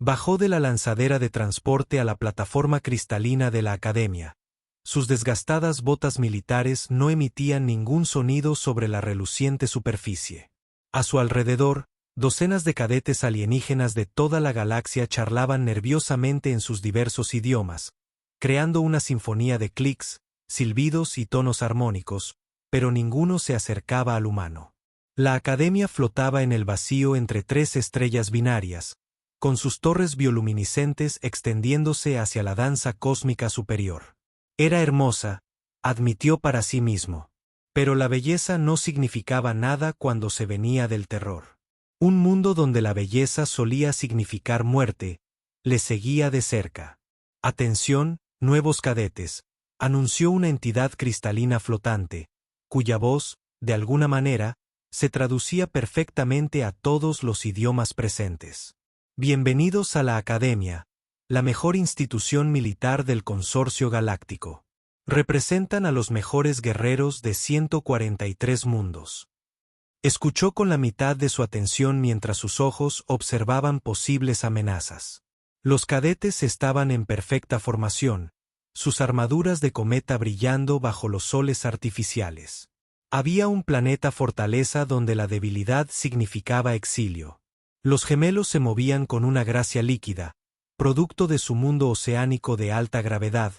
Bajó de la lanzadera de transporte a la plataforma cristalina de la academia. Sus desgastadas botas militares no emitían ningún sonido sobre la reluciente superficie. A su alrededor, docenas de cadetes alienígenas de toda la galaxia charlaban nerviosamente en sus diversos idiomas, creando una sinfonía de clics, silbidos y tonos armónicos, pero ninguno se acercaba al humano. La academia flotaba en el vacío entre tres estrellas binarias, con sus torres bioluminiscentes extendiéndose hacia la danza cósmica superior. Era hermosa, admitió para sí mismo. Pero la belleza no significaba nada cuando se venía del terror. Un mundo donde la belleza solía significar muerte, le seguía de cerca. Atención, nuevos cadetes, anunció una entidad cristalina flotante, cuya voz, de alguna manera, se traducía perfectamente a todos los idiomas presentes. Bienvenidos a la Academia, la mejor institución militar del Consorcio Galáctico. Representan a los mejores guerreros de 143 mundos. Escuchó con la mitad de su atención mientras sus ojos observaban posibles amenazas. Los cadetes estaban en perfecta formación, sus armaduras de cometa brillando bajo los soles artificiales. Había un planeta fortaleza donde la debilidad significaba exilio. Los gemelos se movían con una gracia líquida, producto de su mundo oceánico de alta gravedad,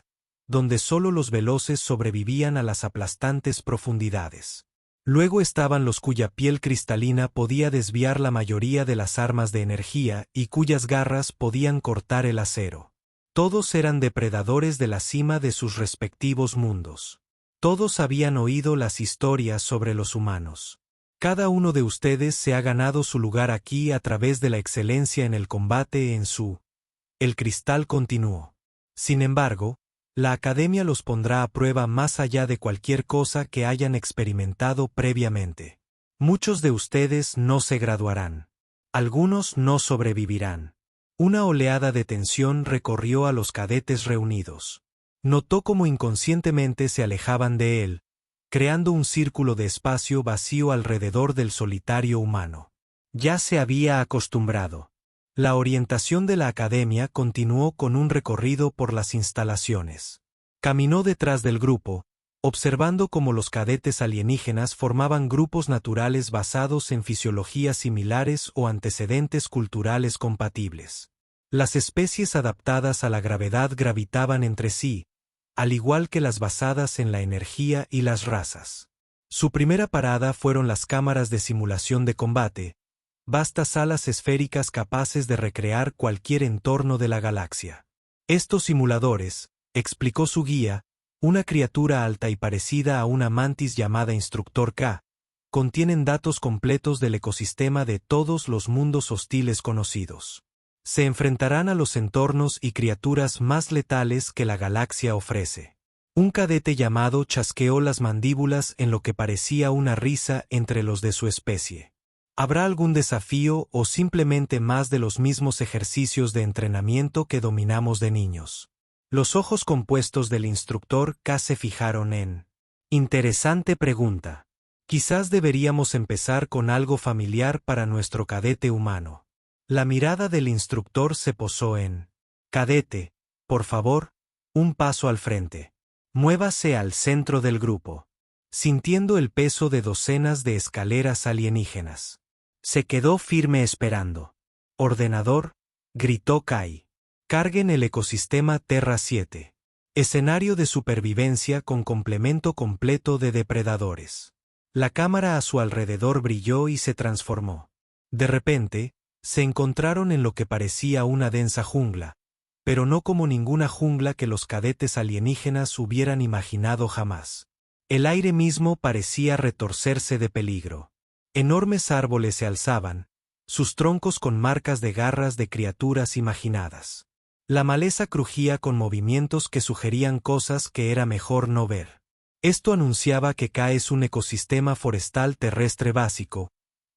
donde solo los veloces sobrevivían a las aplastantes profundidades. Luego estaban los cuya piel cristalina podía desviar la mayoría de las armas de energía y cuyas garras podían cortar el acero. Todos eran depredadores de la cima de sus respectivos mundos. Todos habían oído las historias sobre los humanos. Cada uno de ustedes se ha ganado su lugar aquí a través de la excelencia en el combate en su... El cristal continuó. Sin embargo, la Academia los pondrá a prueba más allá de cualquier cosa que hayan experimentado previamente. Muchos de ustedes no se graduarán. Algunos no sobrevivirán. Una oleada de tensión recorrió a los cadetes reunidos. Notó cómo inconscientemente se alejaban de él, creando un círculo de espacio vacío alrededor del solitario humano. Ya se había acostumbrado. La orientación de la academia continuó con un recorrido por las instalaciones. Caminó detrás del grupo, observando cómo los cadetes alienígenas formaban grupos naturales basados en fisiologías similares o antecedentes culturales compatibles. Las especies adaptadas a la gravedad gravitaban entre sí, al igual que las basadas en la energía y las razas. Su primera parada fueron las cámaras de simulación de combate, vastas salas esféricas capaces de recrear cualquier entorno de la galaxia. Estos simuladores, explicó su guía, una criatura alta y parecida a una mantis llamada Instructor K, contienen datos completos del ecosistema de todos los mundos hostiles conocidos. Se enfrentarán a los entornos y criaturas más letales que la galaxia ofrece. Un cadete llamado chasqueó las mandíbulas en lo que parecía una risa entre los de su especie. ¿Habrá algún desafío o simplemente más de los mismos ejercicios de entrenamiento que dominamos de niños? Los ojos compuestos del instructor K se fijaron en... Interesante pregunta. Quizás deberíamos empezar con algo familiar para nuestro cadete humano. La mirada del instructor se posó en... Cadete, por favor, un paso al frente. Muévase al centro del grupo. Sintiendo el peso de docenas de escaleras alienígenas. Se quedó firme esperando. Ordenador, gritó Kai. Carguen el ecosistema Terra 7. Escenario de supervivencia con complemento completo de depredadores. La cámara a su alrededor brilló y se transformó. De repente, se encontraron en lo que parecía una densa jungla, pero no como ninguna jungla que los cadetes alienígenas hubieran imaginado jamás. El aire mismo parecía retorcerse de peligro. Enormes árboles se alzaban, sus troncos con marcas de garras de criaturas imaginadas. La maleza crujía con movimientos que sugerían cosas que era mejor no ver. Esto anunciaba que K es un ecosistema forestal terrestre básico,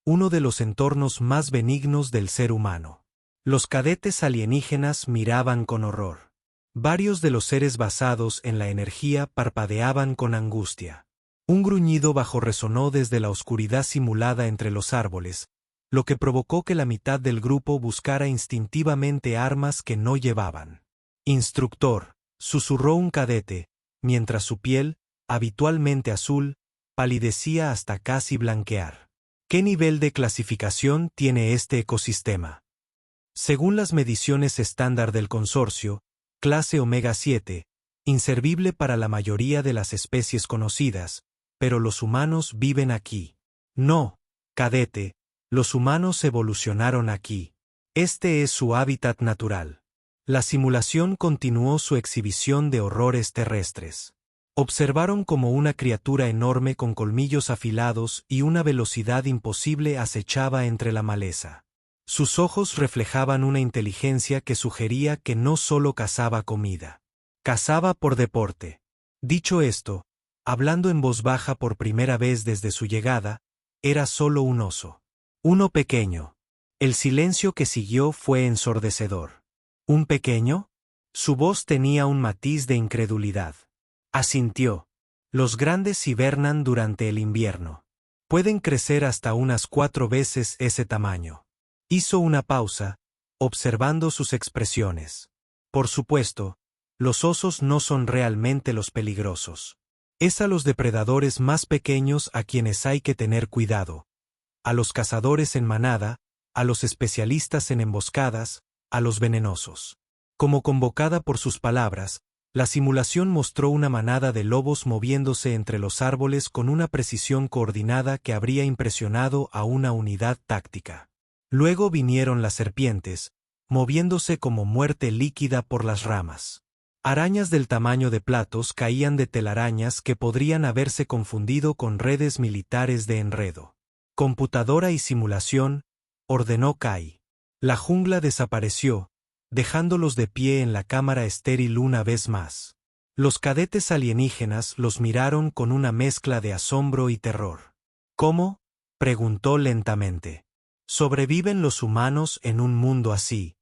uno de los entornos más benignos del ser humano. Los cadetes alienígenas miraban con horror. Varios de los seres basados en la energía parpadeaban con angustia. Un gruñido bajo resonó desde la oscuridad simulada entre los árboles, lo que provocó que la mitad del grupo buscara instintivamente armas que no llevaban. «Instructor», susurró un cadete, mientras su piel, habitualmente azul, palidecía hasta casi blanquear. ¿Qué nivel de clasificación tiene este ecosistema? Según las mediciones estándar del consorcio, clase Omega 7, inservible para la mayoría de las especies conocidas, pero los humanos viven aquí. No, cadete, los humanos evolucionaron aquí. Este es su hábitat natural. La simulación continuó su exhibición de horrores terrestres. Observaron como una criatura enorme con colmillos afilados y una velocidad imposible acechaba entre la maleza. Sus ojos reflejaban una inteligencia que sugería que no solo cazaba comida. Cazaba por deporte. Dicho esto, hablando en voz baja por primera vez desde su llegada, era solo un oso. Uno pequeño. El silencio que siguió fue ensordecedor. ¿Un pequeño? Su voz tenía un matiz de incredulidad. Asintió. Los grandes hibernan durante el invierno. Pueden crecer hasta unas 4 veces ese tamaño. Hizo una pausa, observando sus expresiones. Por supuesto, los osos no son realmente los peligrosos. Es a los depredadores más pequeños a quienes hay que tener cuidado. A los cazadores en manada, a los especialistas en emboscadas, a los venenosos. Como convocada por sus palabras, la simulación mostró una manada de lobos moviéndose entre los árboles con una precisión coordinada que habría impresionado a una unidad táctica. Luego vinieron las serpientes, moviéndose como muerte líquida por las ramas. Arañas del tamaño de platos caían de telarañas que podrían haberse confundido con redes militares de enredo. Computadora y simulación, ordenó Kai. La jungla desapareció, dejándolos de pie en la cámara estéril una vez más. Los cadetes alienígenas los miraron con una mezcla de asombro y terror. ¿Cómo?, preguntó lentamente. ¿Sobreviven los humanos en un mundo así?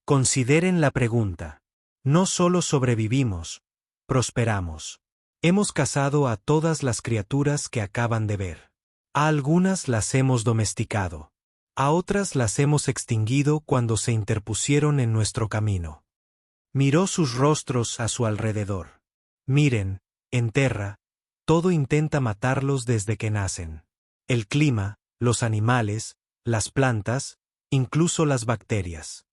Consideren la pregunta. No solo sobrevivimos, prosperamos. Hemos cazado a todas las criaturas que acaban de ver. A algunas las hemos domesticado. A otras las hemos extinguido cuando se interpusieron en nuestro camino. Miró sus rostros a su alrededor. Miren, en Terra, todo intenta matarlos desde que nacen. El clima, los animales, las plantas, incluso las bacterias.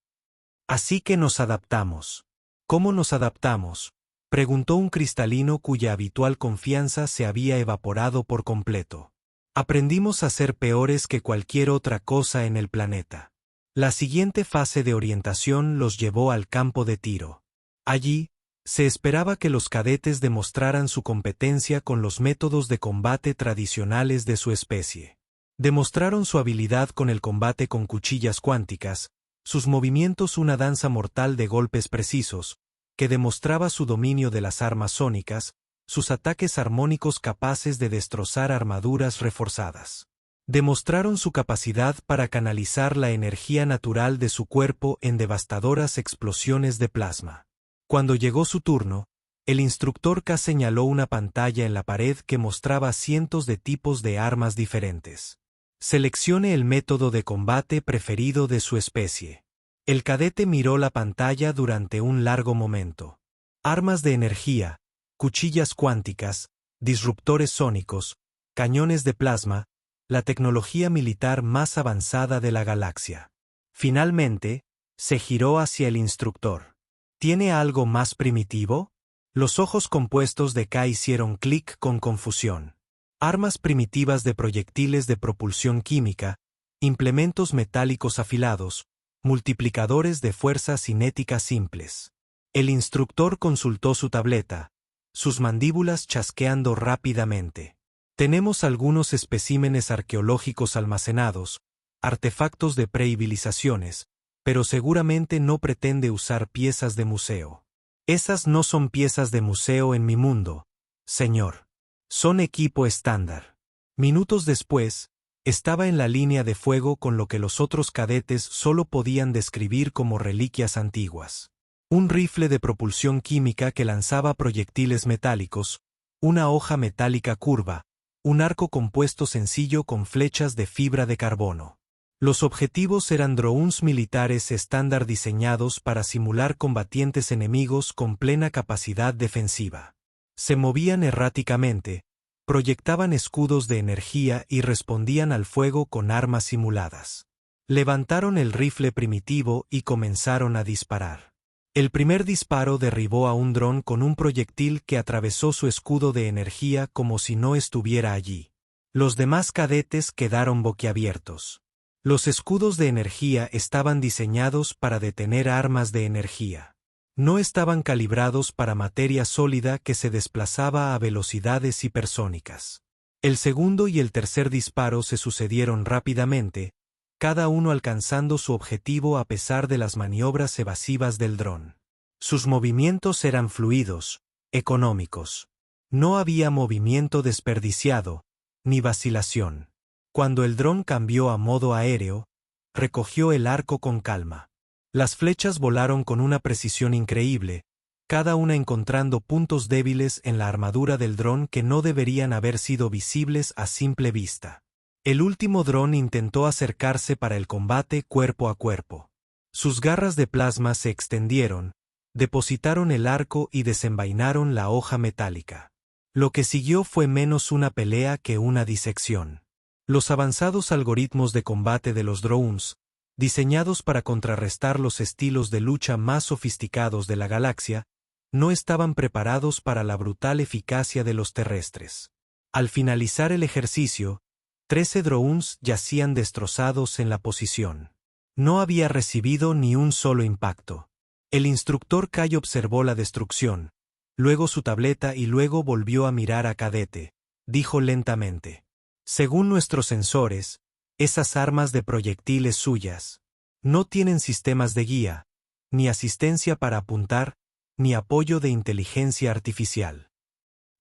Así que nos adaptamos. ¿Cómo nos adaptamos?, preguntó un cristalino cuya habitual confianza se había evaporado por completo. Aprendimos a ser peores que cualquier otra cosa en el planeta. La siguiente fase de orientación los llevó al campo de tiro. Allí, se esperaba que los cadetes demostraran su competencia con los métodos de combate tradicionales de su especie. Demostraron su habilidad con el combate con cuchillas cuánticas, sus movimientos una danza mortal de golpes precisos, que demostraba su dominio de las armas sónicas, sus ataques armónicos capaces de destrozar armaduras reforzadas. Demostraron su capacidad para canalizar la energía natural de su cuerpo en devastadoras explosiones de plasma. Cuando llegó su turno, el instructor K señaló una pantalla en la pared que mostraba cientos de tipos de armas diferentes. Seleccione el método de combate preferido de su especie. El cadete miró la pantalla durante un largo momento. Armas de energía, cuchillas cuánticas, disruptores sónicos, cañones de plasma, la tecnología militar más avanzada de la galaxia. Finalmente, se giró hacia el instructor. ¿Tiene algo más primitivo? Los ojos compuestos de K hicieron clic con confusión. Armas primitivas de proyectiles de propulsión química, implementos metálicos afilados, multiplicadores de fuerza cinética simples. El instructor consultó su tableta, sus mandíbulas chasqueando rápidamente. Tenemos algunos especímenes arqueológicos almacenados, artefactos de prehibelizaciones, pero seguramente no pretende usar piezas de museo. Esas no son piezas de museo en mi mundo, señor. Son equipo estándar. Minutos después, estaba en la línea de fuego con lo que los otros cadetes solo podían describir como reliquias antiguas. Un rifle de propulsión química que lanzaba proyectiles metálicos, una hoja metálica curva, un arco compuesto sencillo con flechas de fibra de carbono. Los objetivos eran drones militares estándar diseñados para simular combatientes enemigos con plena capacidad defensiva. Se movían erráticamente, proyectaban escudos de energía y respondían al fuego con armas simuladas. Levantaron el rifle primitivo y comenzaron a disparar. El primer disparo derribó a un dron con un proyectil que atravesó su escudo de energía como si no estuviera allí. Los demás cadetes quedaron boquiabiertos. Los escudos de energía estaban diseñados para detener armas de energía. No estaban calibrados para materia sólida que se desplazaba a velocidades hipersónicas. El segundo y el tercer disparo se sucedieron rápidamente, cada uno alcanzando su objetivo a pesar de las maniobras evasivas del dron. Sus movimientos eran fluidos, económicos. No había movimiento desperdiciado, ni vacilación. Cuando el dron cambió a modo aéreo, recogió el arco con calma. Las flechas volaron con una precisión increíble, cada una encontrando puntos débiles en la armadura del dron que no deberían haber sido visibles a simple vista. El último dron intentó acercarse para el combate cuerpo a cuerpo. Sus garras de plasma se extendieron, depositaron el arco y desenvainaron la hoja metálica. Lo que siguió fue menos una pelea que una disección. Los avanzados algoritmos de combate de los drones, diseñados para contrarrestar los estilos de lucha más sofisticados de la galaxia, no estaban preparados para la brutal eficacia de los terrestres. Al finalizar el ejercicio, 13 drones yacían destrozados en la posición. No había recibido ni un solo impacto. El instructor Kai observó la destrucción, luego su tableta y luego volvió a mirar a Cadete. Dijo lentamente: según nuestros sensores, esas armas de proyectiles suyas no tienen sistemas de guía, ni asistencia para apuntar, ni apoyo de inteligencia artificial.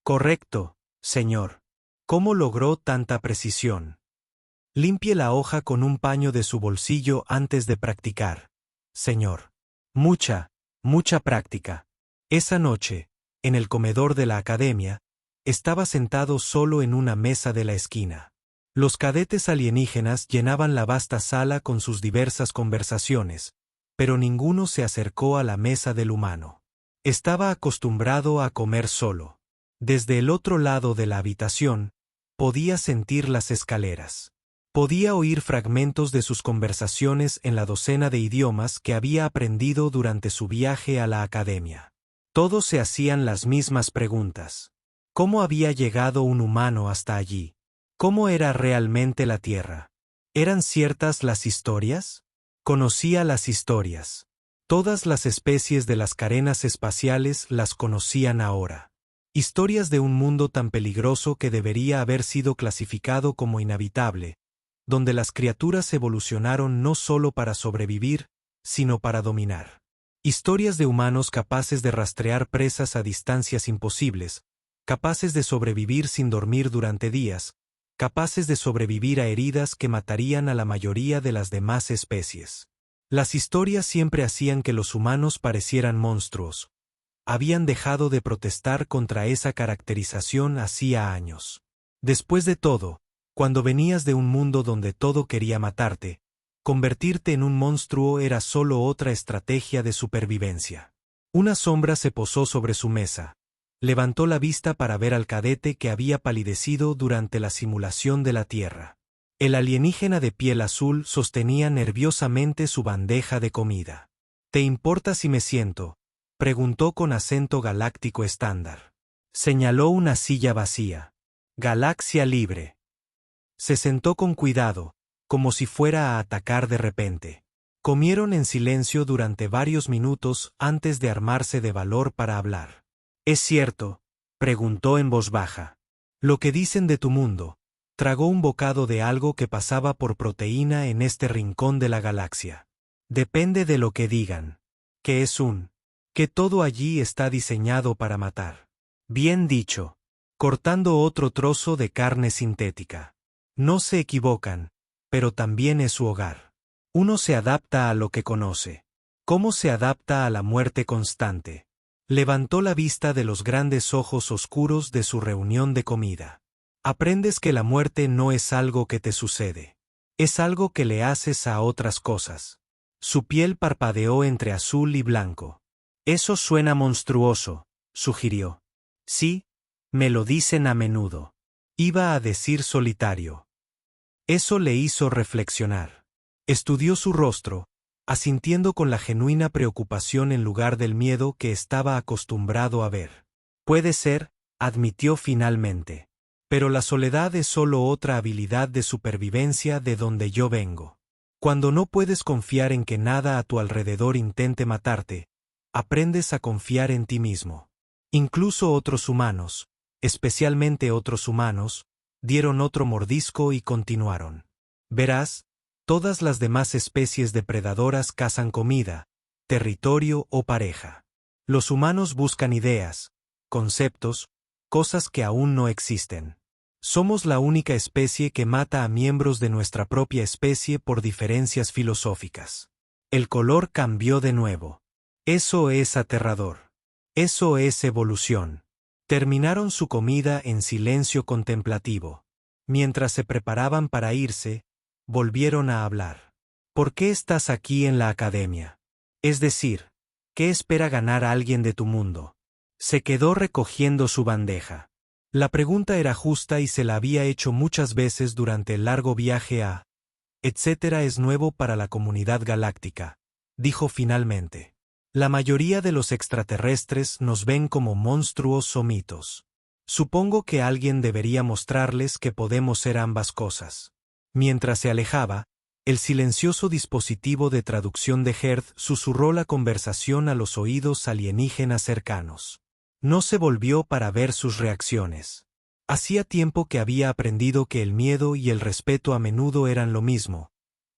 Correcto, señor. ¿Cómo logró tanta precisión? Limpie la hoja con un paño de su bolsillo antes de practicar, señor. Mucha práctica. Esa noche, en el comedor de la academia, estaba sentado solo en una mesa de la esquina. Los cadetes alienígenas llenaban la vasta sala con sus diversas conversaciones, pero ninguno se acercó a la mesa del humano. Estaba acostumbrado a comer solo. Desde el otro lado de la habitación, podía sentir las escaleras. Podía oír fragmentos de sus conversaciones en la docena de idiomas que había aprendido durante su viaje a la academia. Todos se hacían las mismas preguntas. ¿Cómo había llegado un humano hasta allí? ¿Cómo era realmente la Tierra? ¿Eran ciertas las historias? Conocía las historias. Todas las especies de las carenas espaciales las conocían ahora. Historias de un mundo tan peligroso que debería haber sido clasificado como inhabitable, donde las criaturas evolucionaron no solo para sobrevivir, sino para dominar. Historias de humanos capaces de rastrear presas a distancias imposibles, capaces de sobrevivir sin dormir durante días, capaces de sobrevivir a heridas que matarían a la mayoría de las demás especies. Las historias siempre hacían que los humanos parecieran monstruos. Habían dejado de protestar contra esa caracterización hacía años. Después de todo, cuando venías de un mundo donde todo quería matarte, convertirte en un monstruo era solo otra estrategia de supervivencia. Una sombra se posó sobre su mesa. Levantó la vista para ver al cadete que había palidecido durante la simulación de la Tierra. El alienígena de piel azul sostenía nerviosamente su bandeja de comida. ¿Te importa si me siento?, preguntó con acento galáctico estándar. Señaló una silla vacía. Galaxia libre. Se sentó con cuidado, como si fuera a atacar de repente. Comieron en silencio durante varios minutos antes de armarse de valor para hablar. ¿Es cierto?, preguntó en voz baja. Lo que dicen de tu mundo. Tragó un bocado de algo que pasaba por proteína en este rincón de la galaxia. Depende de lo que digan. ¿Qué es un? Que todo allí está diseñado para matar. Bien dicho. Cortando otro trozo de carne sintética. No se equivocan, pero también es su hogar. Uno se adapta a lo que conoce. ¿Cómo se adapta a la muerte constante? Levantó la vista de los grandes ojos oscuros de su reunión de comida. Aprendes que la muerte no es algo que te sucede. Es algo que le haces a otras cosas. Su piel parpadeó entre azul y blanco. Eso suena monstruoso, sugirió. Sí, me lo dicen a menudo. Iba a decir solitario. Eso le hizo reflexionar. Estudió su rostro, asintiendo con la genuina preocupación en lugar del miedo que estaba acostumbrado a ver. Puede ser, admitió finalmente. Pero la soledad es solo otra habilidad de supervivencia de donde yo vengo. Cuando no puedes confiar en que nada a tu alrededor intente matarte, aprendes a confiar en ti mismo. Incluso otros humanos, especialmente otros humanos, dieron otro mordisco y continuaron. Verás, todas las demás especies depredadoras cazan comida, territorio o pareja. Los humanos buscan ideas, conceptos, cosas que aún no existen. Somos la única especie que mata a miembros de nuestra propia especie por diferencias filosóficas. El color cambió de nuevo. Eso es aterrador. Eso es evolución. Terminaron su comida en silencio contemplativo. Mientras se preparaban para irse, volvieron a hablar. ¿Por qué estás aquí en la academia? Es decir, ¿qué espera ganar alguien de tu mundo? Se quedó recogiendo su bandeja. La pregunta era justa y se la había hecho muchas veces durante el largo viaje a... Etcétera es nuevo para la comunidad galáctica, dijo finalmente. La mayoría de los extraterrestres nos ven como monstruos o mitos. Supongo que alguien debería mostrarles que podemos ser ambas cosas. Mientras se alejaba, el silencioso dispositivo de traducción de Heard susurró la conversación a los oídos alienígenas cercanos. No se volvió para ver sus reacciones. Hacía tiempo que había aprendido que el miedo y el respeto a menudo eran lo mismo,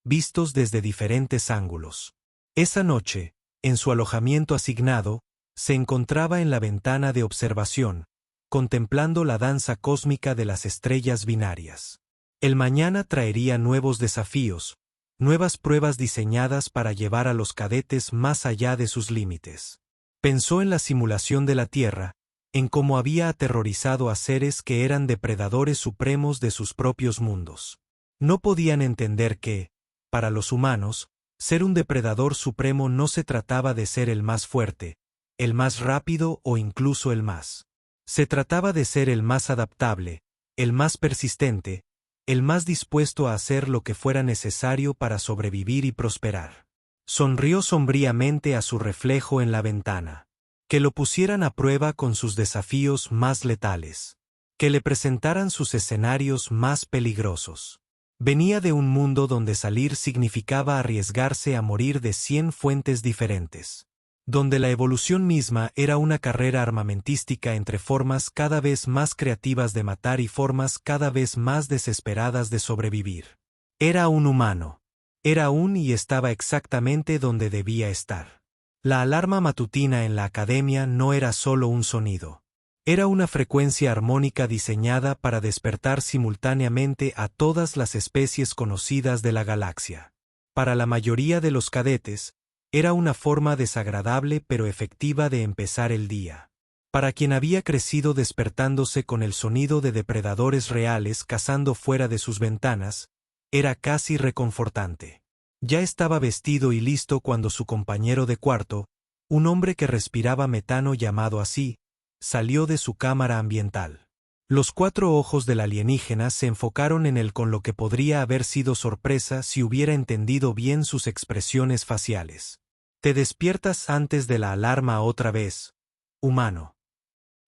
vistos desde diferentes ángulos. Esa noche, en su alojamiento asignado, se encontraba en la ventana de observación, contemplando la danza cósmica de las estrellas binarias. El mañana traería nuevos desafíos, nuevas pruebas diseñadas para llevar a los cadetes más allá de sus límites. Pensó en la simulación de la Tierra, en cómo había aterrorizado a seres que eran depredadores supremos de sus propios mundos. No podían entender que, para los humanos, ser un depredador supremo no se trataba de ser el más fuerte, el más rápido o incluso el más. Se trataba de ser el más adaptable, el más persistente, el más dispuesto a hacer lo que fuera necesario para sobrevivir y prosperar. Sonrió sombríamente a su reflejo en la ventana. Que lo pusieran a prueba con sus desafíos más letales. Que le presentaran sus escenarios más peligrosos. Venía de un mundo donde salir significaba arriesgarse a morir de 100 fuentes diferentes. Donde la evolución misma era una carrera armamentística entre formas cada vez más creativas de matar y formas cada vez más desesperadas de sobrevivir. Era un humano. Era un y estaba exactamente donde debía estar. La alarma matutina en la academia no era solo un sonido. Era una frecuencia armónica diseñada para despertar simultáneamente a todas las especies conocidas de la galaxia. Para la mayoría de los cadetes, era una forma desagradable pero efectiva de empezar el día. Para quien había crecido despertándose con el sonido de depredadores reales cazando fuera de sus ventanas, era casi reconfortante. Ya estaba vestido y listo cuando su compañero de cuarto, un hombre que respiraba metano llamado así, salió de su cámara ambiental. Los 4 ojos del alienígena se enfocaron en él con lo que podría haber sido sorpresa si hubiera entendido bien sus expresiones faciales. Te despiertas antes de la alarma otra vez, humano.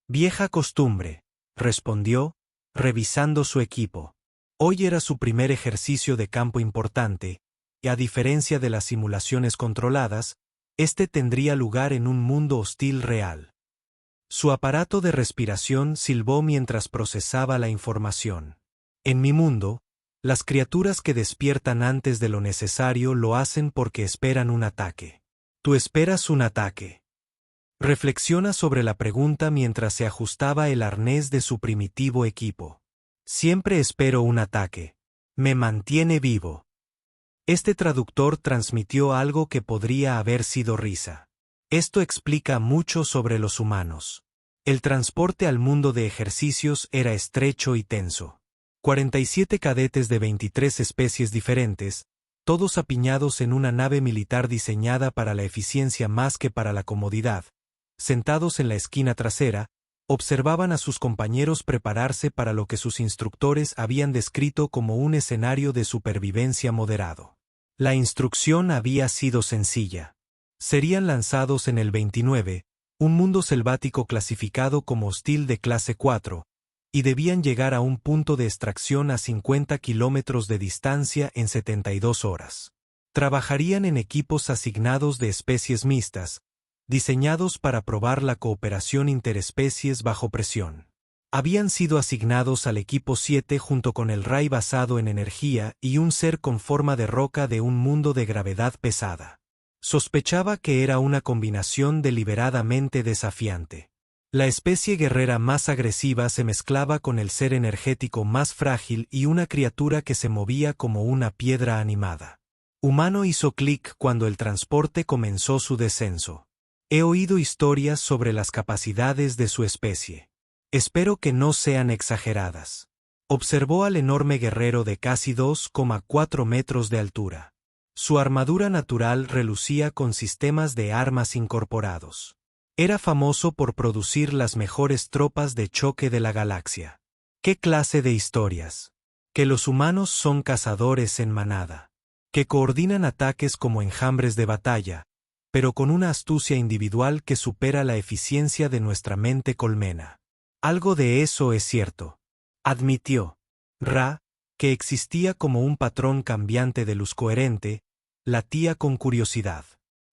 Vieja costumbre, respondió, revisando su equipo. Hoy era su primer ejercicio de campo importante, y a diferencia de las simulaciones controladas, este tendría lugar en un mundo hostil real. Su aparato de respiración silbó mientras procesaba la información. En mi mundo, las criaturas que despiertan antes de lo necesario lo hacen porque esperan un ataque. ¿Tú esperas un ataque? Reflexiona sobre la pregunta mientras se ajustaba el arnés de su primitivo equipo. Siempre espero un ataque. Me mantiene vivo. Este traductor transmitió algo que podría haber sido risa. Esto explica mucho sobre los humanos. El transporte al mundo de ejercicios era estrecho y tenso. 47 cadetes de 23 especies diferentes, todos apiñados en una nave militar diseñada para la eficiencia más que para la comodidad, sentados en la esquina trasera, observaban a sus compañeros prepararse para lo que sus instructores habían descrito como un escenario de supervivencia moderado. La instrucción había sido sencilla. Serían lanzados en el 29, un mundo selvático clasificado como hostil de clase 4, y debían llegar a un punto de extracción a 50 kilómetros de distancia en 72 horas. Trabajarían en equipos asignados de especies mixtas, diseñados para probar la cooperación interespecies bajo presión. Habían sido asignados al equipo 7 junto con el Ray basado en energía y un ser con forma de roca de un mundo de gravedad pesada. Sospechaba que era una combinación deliberadamente desafiante. La especie guerrera más agresiva se mezclaba con el ser energético más frágil y una criatura que se movía como una piedra animada. Humano hizo clic cuando el transporte comenzó su descenso. He oído historias sobre las capacidades de su especie. Espero que no sean exageradas. Observó al enorme guerrero de casi 2,4 metros de altura. Su armadura natural relucía con sistemas de armas incorporados. Era famoso por producir las mejores tropas de choque de la galaxia. ¿Qué clase de historias? Que los humanos son cazadores en manada. Que coordinan ataques como enjambres de batalla, pero con una astucia individual que supera la eficiencia de nuestra mente colmena. Algo de eso es cierto. Admitió Ra, que existía como un patrón cambiante de luz coherente, latía con curiosidad.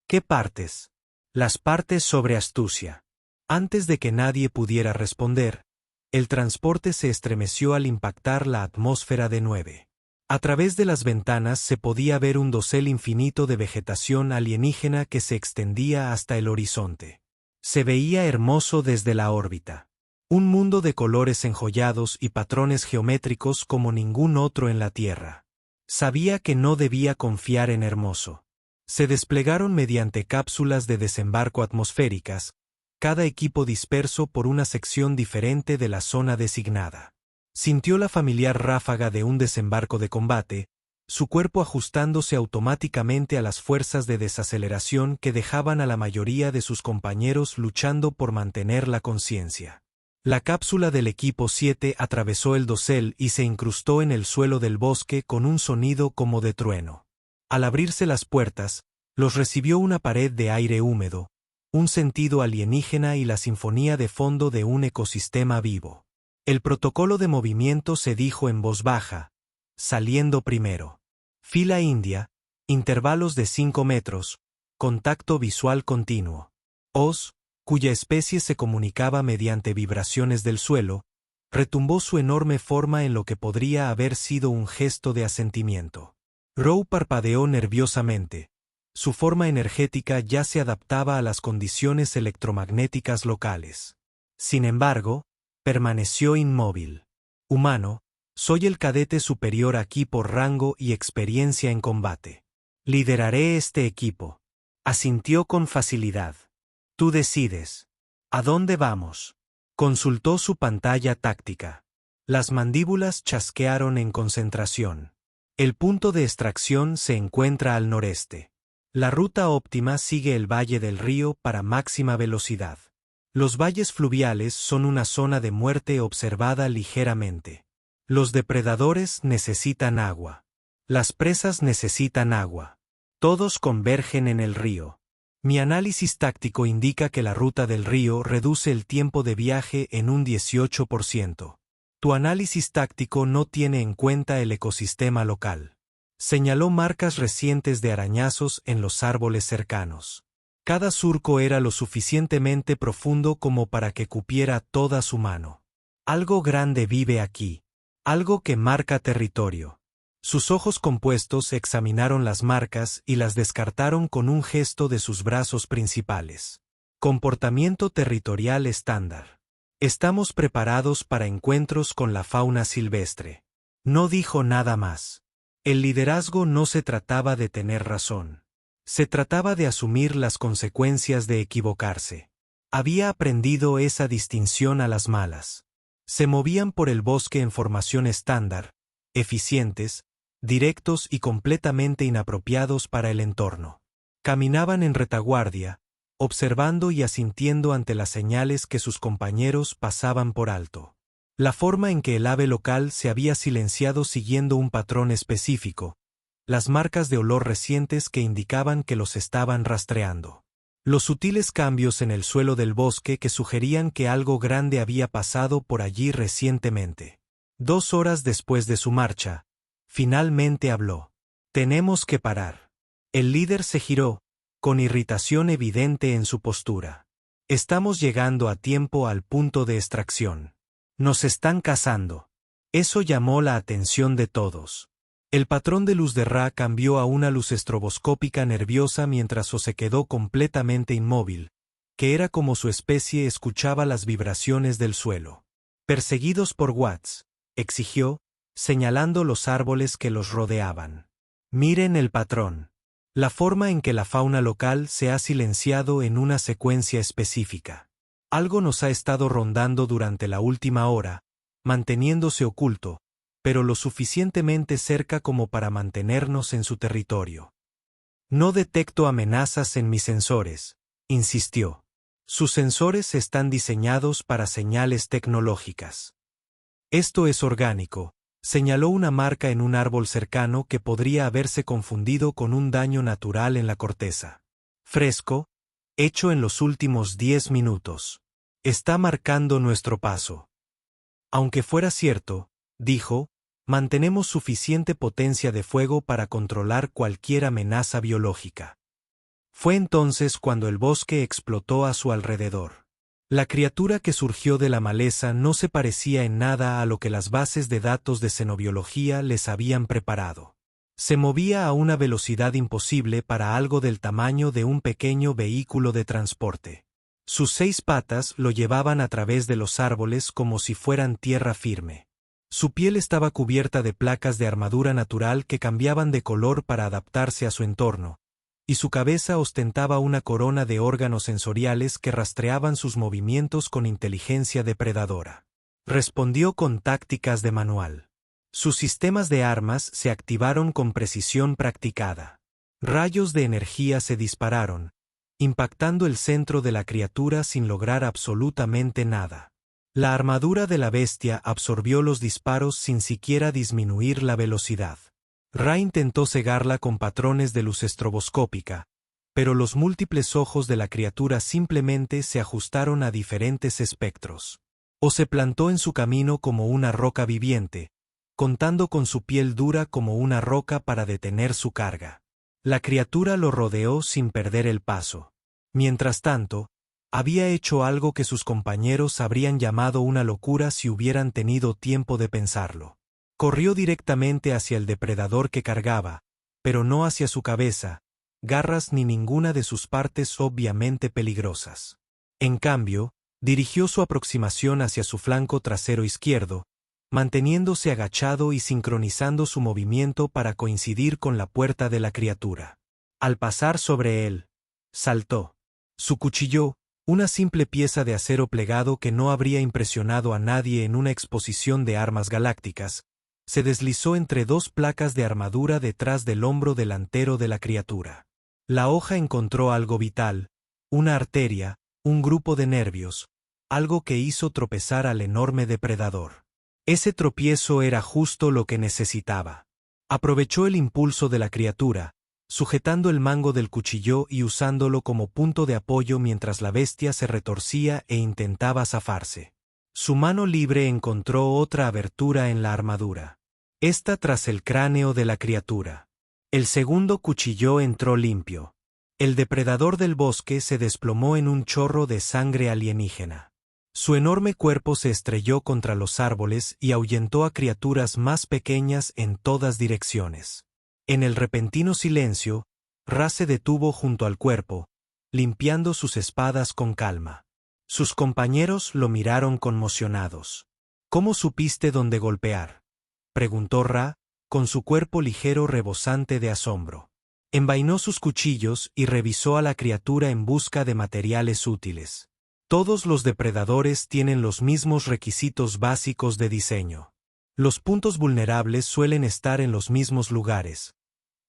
¿Qué partes? Las partes sobre astucia. Antes de que nadie pudiera responder, el transporte se estremeció al impactar la atmósfera de 9. A través de las ventanas se podía ver un dosel infinito de vegetación alienígena que se extendía hasta el horizonte. Se veía hermoso desde la órbita. Un mundo de colores enjollados y patrones geométricos como ningún otro en la Tierra. Sabía que no debía confiar en hermoso. Se desplegaron mediante cápsulas de desembarco atmosféricas, cada equipo disperso por una sección diferente de la zona designada. Sintió la familiar ráfaga de un desembarco de combate, su cuerpo ajustándose automáticamente a las fuerzas de desaceleración que dejaban a la mayoría de sus compañeros luchando por mantener la conciencia. La cápsula del equipo 7 atravesó el dosel y se incrustó en el suelo del bosque con un sonido como de trueno. Al abrirse las puertas, los recibió una pared de aire húmedo, un sentido alienígena y la sinfonía de fondo de un ecosistema vivo. El protocolo de movimiento se dijo en voz baja, saliendo primero. Fila india, intervalos de 5 metros, contacto visual continuo. Oz, cuya especie se comunicaba mediante vibraciones del suelo, retumbó su enorme forma en lo que podría haber sido un gesto de asentimiento. Rowe parpadeó nerviosamente. Su forma energética ya se adaptaba a las condiciones electromagnéticas locales. Sin embargo, permaneció inmóvil. Humano, soy el cadete superior aquí por rango y experiencia en combate. Lideraré este equipo. Asintió con facilidad. Tú decides. ¿A dónde vamos? Consultó su pantalla táctica. Las mandíbulas chasquearon en concentración. El punto de extracción se encuentra al noreste. La ruta óptima sigue el valle del río para máxima velocidad. Los valles fluviales son una zona de muerte observada ligeramente. Los depredadores necesitan agua. Las presas necesitan agua. Todos convergen en el río. Mi análisis táctico indica que la ruta del río reduce el tiempo de viaje en un 18%. Tu análisis táctico no tiene en cuenta el ecosistema local. Señaló marcas recientes de arañazos en los árboles cercanos. Cada surco era lo suficientemente profundo como para que cupiera toda su mano. Algo grande vive aquí. Algo que marca territorio. Sus ojos compuestos examinaron las marcas y las descartaron con un gesto de sus brazos principales. Comportamiento territorial estándar. Estamos preparados para encuentros con la fauna silvestre. No dijo nada más. El liderazgo no se trataba de tener razón. Se trataba de asumir las consecuencias de equivocarse. Había aprendido esa distinción a las malas. Se movían por el bosque en formación estándar, eficientes, directos y completamente inapropiados para el entorno. Caminaban en retaguardia, observando y asintiendo ante las señales que sus compañeros pasaban por alto. La forma en que el ave local se había silenciado siguiendo un patrón específico, las marcas de olor recientes que indicaban que los estaban rastreando. Los sutiles cambios en el suelo del bosque que sugerían que algo grande había pasado por allí recientemente. 2 horas después de su marcha, finalmente habló. Tenemos que parar. El líder se giró, con irritación evidente en su postura. Estamos llegando a tiempo al punto de extracción. Nos están cazando. Eso llamó la atención de todos. El patrón de luz de Ra cambió a una luz estroboscópica nerviosa mientras se quedó completamente inmóvil, que era como su especie escuchaba las vibraciones del suelo. Perseguidos por Watts, exigió, señalando los árboles que los rodeaban. Miren el patrón. La forma en que la fauna local se ha silenciado en una secuencia específica. Algo nos ha estado rondando durante la última hora, manteniéndose oculto, pero lo suficientemente cerca como para mantenernos en su territorio. No detecto amenazas en mis sensores, insistió. Sus sensores están diseñados para señales tecnológicas. Esto es orgánico, señaló una marca en un árbol cercano que podría haberse confundido con un daño natural en la corteza. Fresco, hecho en los últimos 10 minutos. Está marcando nuestro paso. Aunque fuera cierto, dijo, mantenemos suficiente potencia de fuego para controlar cualquier amenaza biológica. Fue entonces cuando el bosque explotó a su alrededor. La criatura que surgió de la maleza no se parecía en nada a lo que las bases de datos de xenobiología les habían preparado. Se movía a una velocidad imposible para algo del tamaño de un pequeño vehículo de transporte. Sus 6 patas lo llevaban a través de los árboles como si fueran tierra firme. Su piel estaba cubierta de placas de armadura natural que cambiaban de color para adaptarse a su entorno, y su cabeza ostentaba una corona de órganos sensoriales que rastreaban sus movimientos con inteligencia depredadora. Respondió con tácticas de manual. Sus sistemas de armas se activaron con precisión practicada. Rayos de energía se dispararon, impactando el centro de la criatura sin lograr absolutamente nada. La armadura de la bestia absorbió los disparos sin siquiera disminuir la velocidad. Ra intentó cegarla con patrones de luz estroboscópica, pero los múltiples ojos de la criatura simplemente se ajustaron a diferentes espectros. O se plantó en su camino como una roca viviente, contando con su piel dura como una roca para detener su carga. La criatura lo rodeó sin perder el paso. Mientras tanto, había hecho algo que sus compañeros habrían llamado una locura si hubieran tenido tiempo de pensarlo. Corrió directamente hacia el depredador que cargaba, pero no hacia su cabeza, garras ni ninguna de sus partes obviamente peligrosas. En cambio, dirigió su aproximación hacia su flanco trasero izquierdo, manteniéndose agachado y sincronizando su movimiento para coincidir con la puerta de la criatura. Al pasar sobre él, saltó. Su cuchillo, una simple pieza de acero plegado que no habría impresionado a nadie en una exposición de armas galácticas, se deslizó entre 2 placas de armadura detrás del hombro delantero de la criatura. La hoja encontró algo vital, una arteria, un grupo de nervios, algo que hizo tropezar al enorme depredador. Ese tropiezo era justo lo que necesitaba. Aprovechó el impulso de la criatura, sujetando el mango del cuchillo y usándolo como punto de apoyo mientras la bestia se retorcía e intentaba zafarse. Su mano libre encontró otra abertura en la armadura. Esta tras el cráneo de la criatura. El segundo cuchillo entró limpio. El depredador del bosque se desplomó en un chorro de sangre alienígena. Su enorme cuerpo se estrelló contra los árboles y ahuyentó a criaturas más pequeñas en todas direcciones. En el repentino silencio, Ra se detuvo junto al cuerpo, limpiando sus espadas con calma. Sus compañeros lo miraron conmocionados. ¿Cómo supiste dónde golpear?, preguntó Ra, con su cuerpo ligero rebosante de asombro. Envainó sus cuchillos y revisó a la criatura en busca de materiales útiles. Todos los depredadores tienen los mismos requisitos básicos de diseño. Los puntos vulnerables suelen estar en los mismos lugares: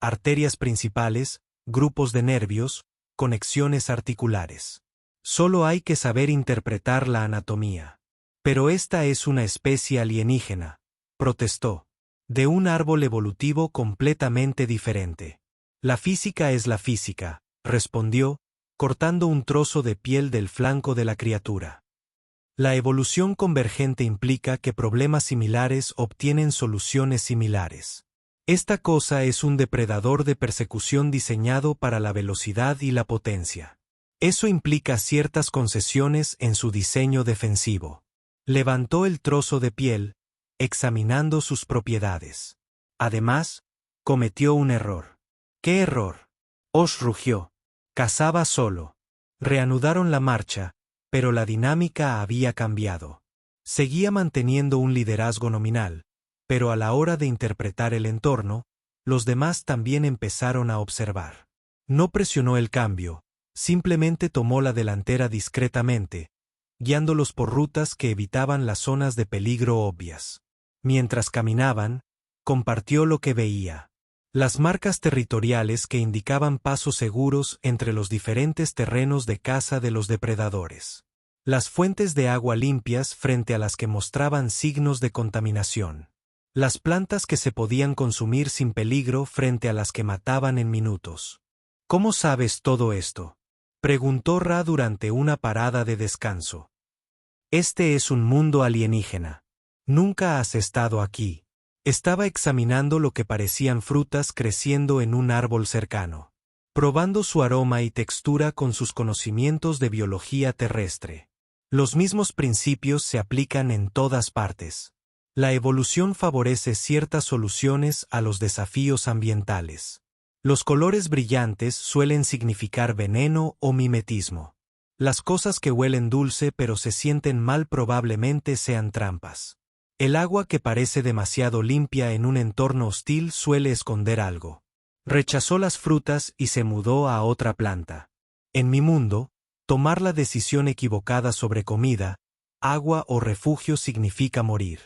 arterias principales, grupos de nervios, conexiones articulares. Solo hay que saber interpretar la anatomía. Pero esta es una especie alienígena, protestó, de un árbol evolutivo completamente diferente. La física es la física, respondió, cortando un trozo de piel del flanco de la criatura. La evolución convergente implica que problemas similares obtienen soluciones similares. Esta cosa es un depredador de persecución diseñado para la velocidad y la potencia. Eso implica ciertas concesiones en su diseño defensivo. Levantó el trozo de piel, examinando sus propiedades. Además, cometió un error. ¿Qué error? Osh rugió. Cazaba solo. Reanudaron la marcha, pero la dinámica había cambiado. Seguía manteniendo un liderazgo nominal, pero a la hora de interpretar el entorno, los demás también empezaron a observar. No presionó el cambio, simplemente tomó la delantera discretamente, guiándolos por rutas que evitaban las zonas de peligro obvias. Mientras caminaban, compartió lo que veía. Las marcas territoriales que indicaban pasos seguros entre los diferentes terrenos de caza de los depredadores. Las fuentes de agua limpias frente a las que mostraban signos de contaminación. Las plantas que se podían consumir sin peligro frente a las que mataban en minutos. ¿Cómo sabes todo esto?, preguntó Ra durante una parada de descanso. Este es un mundo alienígena. Nunca has estado aquí. Estaba examinando lo que parecían frutas creciendo en un árbol cercano, probando su aroma y textura con sus conocimientos de biología terrestre. Los mismos principios se aplican en todas partes. La evolución favorece ciertas soluciones a los desafíos ambientales. Los colores brillantes suelen significar veneno o mimetismo. Las cosas que huelen dulce pero se sienten mal probablemente sean trampas. El agua que parece demasiado limpia en un entorno hostil suele esconder algo. Rechazó las frutas y se mudó a otra planta. En mi mundo, tomar la decisión equivocada sobre comida, agua o refugio significa morir.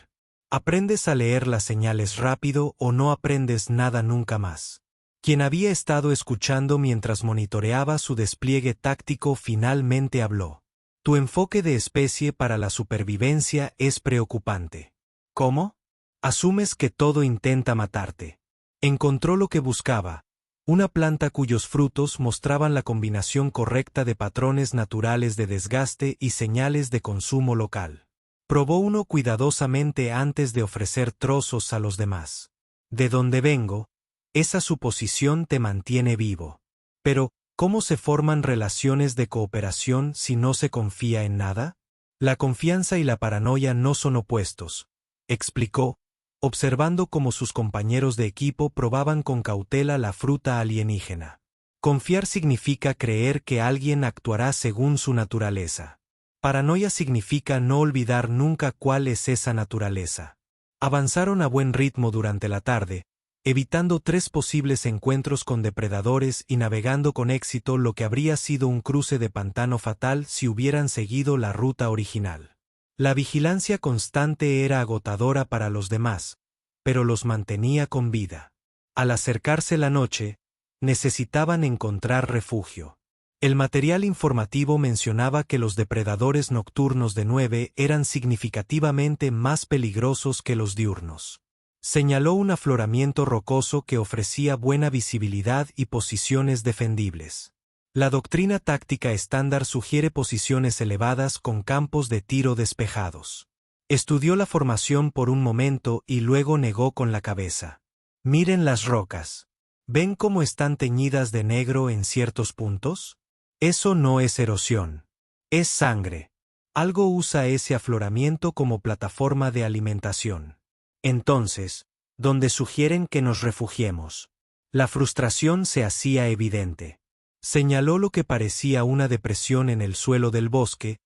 Aprendes a leer las señales rápido o no aprendes nada nunca más. Quien había estado escuchando mientras monitoreaba su despliegue táctico finalmente habló. Tu enfoque de especie para la supervivencia es preocupante. ¿Cómo? Asumes que todo intenta matarte. Encontró lo que buscaba, una planta cuyos frutos mostraban la combinación correcta de patrones naturales de desgaste y señales de consumo local. Probó uno cuidadosamente antes de ofrecer trozos a los demás. De donde vengo, esa suposición te mantiene vivo. Pero, ¿cómo se forman relaciones de cooperación si no se confía en nada? La confianza y la paranoia no son opuestos, explicó, observando cómo sus compañeros de equipo probaban con cautela la fruta alienígena. Confiar significa creer que alguien actuará según su naturaleza. Paranoia significa no olvidar nunca cuál es esa naturaleza. Avanzaron a buen ritmo durante la tarde, evitando 3 posibles encuentros con depredadores y navegando con éxito lo que habría sido un cruce de pantano fatal si hubieran seguido la ruta original. La vigilancia constante era agotadora para los demás, pero los mantenía con vida. Al acercarse la noche, necesitaban encontrar refugio. El material informativo mencionaba que los depredadores nocturnos de 9 eran significativamente más peligrosos que los diurnos. Señaló un afloramiento rocoso que ofrecía buena visibilidad y posiciones defendibles. La doctrina táctica estándar sugiere posiciones elevadas con campos de tiro despejados. Estudió la formación por un momento y luego negó con la cabeza. Miren las rocas. ¿Ven cómo están teñidas de negro en ciertos puntos? Eso no es erosión. Es sangre. Algo usa ese afloramiento como plataforma de alimentación. Entonces, ¿dónde sugieren que nos refugiemos? La frustración se hacía evidente. Señaló lo que parecía una depresión en el suelo del bosque,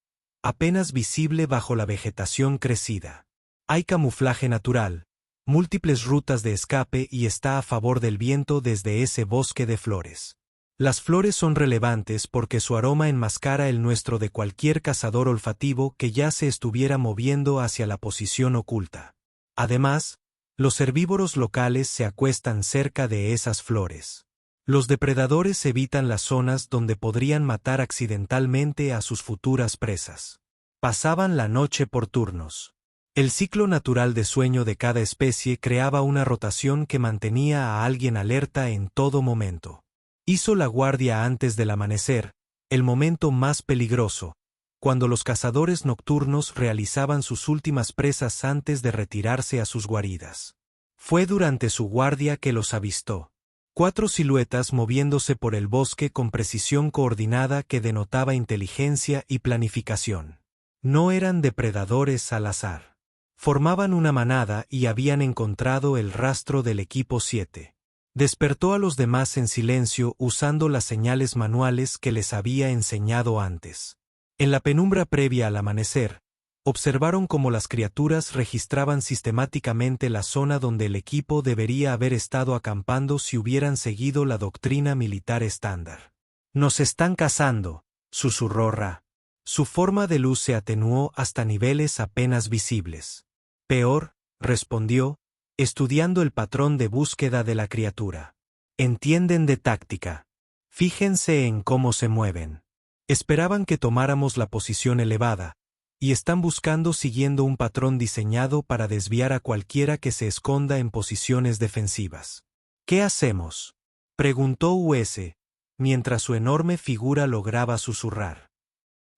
apenas visible bajo la vegetación crecida. Hay camuflaje natural, múltiples rutas de escape y está a favor del viento desde ese bosque de flores. Las flores son relevantes porque su aroma enmascara el nuestro de cualquier cazador olfativo que ya se estuviera moviendo hacia la posición oculta. Además, los herbívoros locales se acuestan cerca de esas flores. Los depredadores evitan las zonas donde podrían matar accidentalmente a sus futuras presas. Pasaban la noche por turnos. El ciclo natural de sueño de cada especie creaba una rotación que mantenía a alguien alerta en todo momento. Hizo la guardia antes del amanecer, el momento más peligroso, cuando los cazadores nocturnos realizaban sus últimas presas antes de retirarse a sus guaridas. Fue durante su guardia que los avistó. 4 siluetas moviéndose por el bosque con precisión coordinada que denotaba inteligencia y planificación. No eran depredadores al azar. Formaban una manada y habían encontrado el rastro del equipo 7. Despertó a los demás en silencio usando las señales manuales que les había enseñado antes. En la penumbra previa al amanecer, observaron cómo las criaturas registraban sistemáticamente la zona donde el equipo debería haber estado acampando si hubieran seguido la doctrina militar estándar. «Nos están cazando», susurró Ra. Su forma de luz se atenuó hasta niveles apenas visibles. «Peor», respondió, estudiando el patrón de búsqueda de la criatura. «Entienden de táctica. Fíjense en cómo se mueven. Esperaban que tomáramos la posición elevada, y están buscando siguiendo un patrón diseñado para desviar a cualquiera que se esconda en posiciones defensivas». «¿Qué hacemos?», preguntó US, mientras su enorme figura lograba susurrar.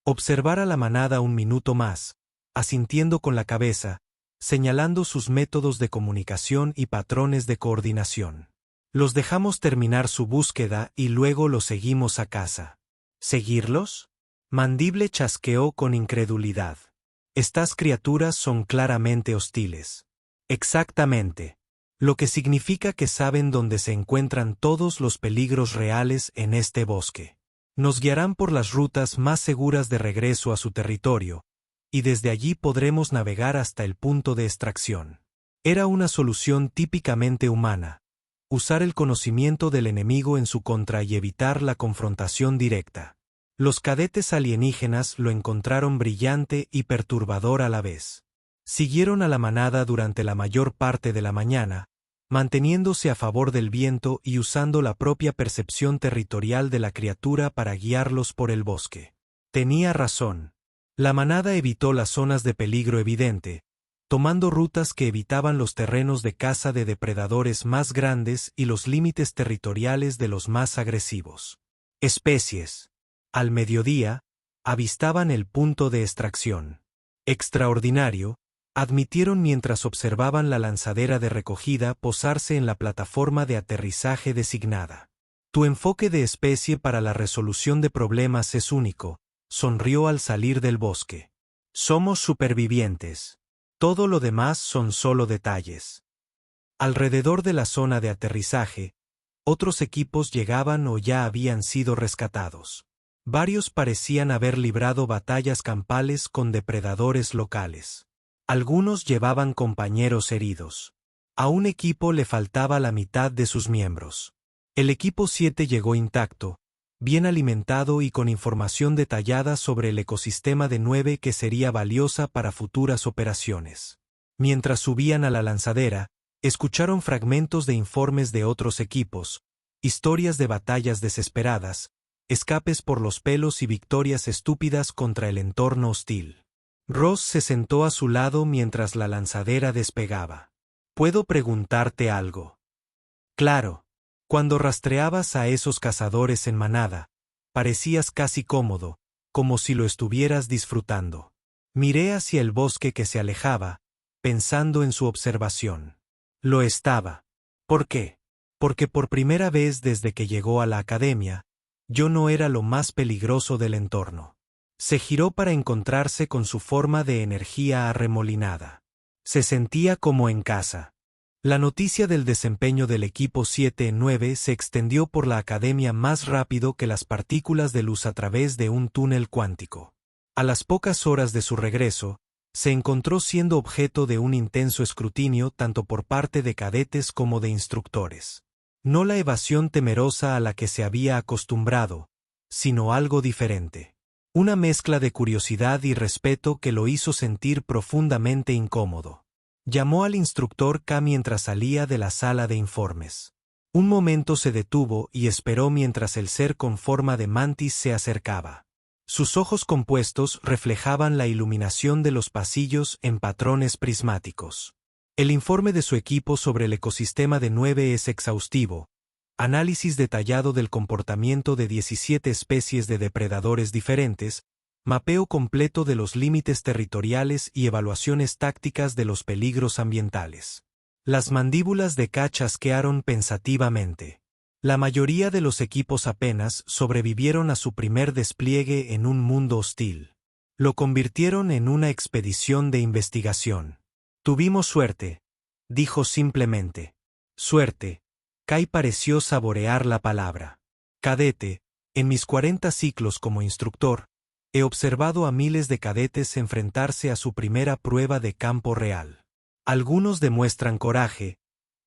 Observar a la manada un minuto más, asintiendo con la cabeza, señalando sus métodos de comunicación y patrones de coordinación. «Los dejamos terminar su búsqueda y luego los seguimos a casa». «¿Seguirlos?», Mandible chasqueó con incredulidad. «Estas criaturas son claramente hostiles». «Exactamente. Lo que significa que saben dónde se encuentran todos los peligros reales en este bosque. Nos guiarán por las rutas más seguras de regreso a su territorio, y desde allí podremos navegar hasta el punto de extracción». Era una solución típicamente humana, usar el conocimiento del enemigo en su contra y evitar la confrontación directa. Los cadetes alienígenas lo encontraron brillante y perturbador a la vez. Siguieron a la manada durante la mayor parte de la mañana, manteniéndose a favor del viento y usando la propia percepción territorial de la criatura para guiarlos por el bosque. Tenía razón. La manada evitó las zonas de peligro evidente, tomando rutas que evitaban los terrenos de caza de depredadores más grandes y los límites territoriales de los más agresivos. Especies. Al mediodía, avistaban el punto de extracción. «Extraordinario», admitieron mientras observaban la lanzadera de recogida posarse en la plataforma de aterrizaje designada. «Tu enfoque de especie para la resolución de problemas es único», sonrió al salir del bosque. «Somos supervivientes. Todo lo demás son solo detalles». Alrededor de la zona de aterrizaje, otros equipos llegaban o ya habían sido rescatados. Varios parecían haber librado batallas campales con depredadores locales. Algunos llevaban compañeros heridos. A un equipo le faltaba la mitad de sus miembros. El equipo 7 llegó intacto, bien alimentado y con información detallada sobre el ecosistema de 9 que sería valiosa para futuras operaciones. Mientras subían a la lanzadera, escucharon fragmentos de informes de otros equipos, historias de batallas desesperadas, escapes por los pelos y victorias estúpidas contra el entorno hostil. Ross se sentó a su lado mientras la lanzadera despegaba. «¿Puedo preguntarte algo?». «Claro. Cuando rastreabas a esos cazadores en manada, parecías casi cómodo, como si lo estuvieras disfrutando». Miré hacia el bosque que se alejaba, pensando en su observación. Lo estaba. ¿Por qué? Porque por primera vez desde que llegó a la academia, yo no era lo más peligroso del entorno. Se giró para encontrarse con su forma de energía arremolinada. Se sentía como en casa. La noticia del desempeño del equipo 7-9 se extendió por la academia más rápido que las partículas de luz a través de un túnel cuántico. A las pocas horas de su regreso, se encontró siendo objeto de un intenso escrutinio tanto por parte de cadetes como de instructores. No la evasión temerosa a la que se había acostumbrado, sino algo diferente. Una mezcla de curiosidad y respeto que lo hizo sentir profundamente incómodo. Llamó al instructor K mientras salía de la sala de informes. Un momento se detuvo y esperó mientras el ser con forma de mantis se acercaba. Sus ojos compuestos reflejaban la iluminación de los pasillos en patrones prismáticos. El informe de su equipo sobre el ecosistema de 9 es exhaustivo. Análisis detallado del comportamiento de 17 especies de depredadores diferentes, mapeo completo de los límites territoriales y evaluaciones tácticas de los peligros ambientales. Las mandíbulas de K chasquearon pensativamente. La mayoría de los equipos apenas sobrevivieron a su primer despliegue en un mundo hostil. Lo convirtieron en una expedición de investigación. Tuvimos suerte, dijo simplemente. Suerte. Kai pareció saborear la palabra. Cadete, en mis 40 ciclos como instructor, he observado a miles de cadetes enfrentarse a su primera prueba de campo real. Algunos demuestran coraje,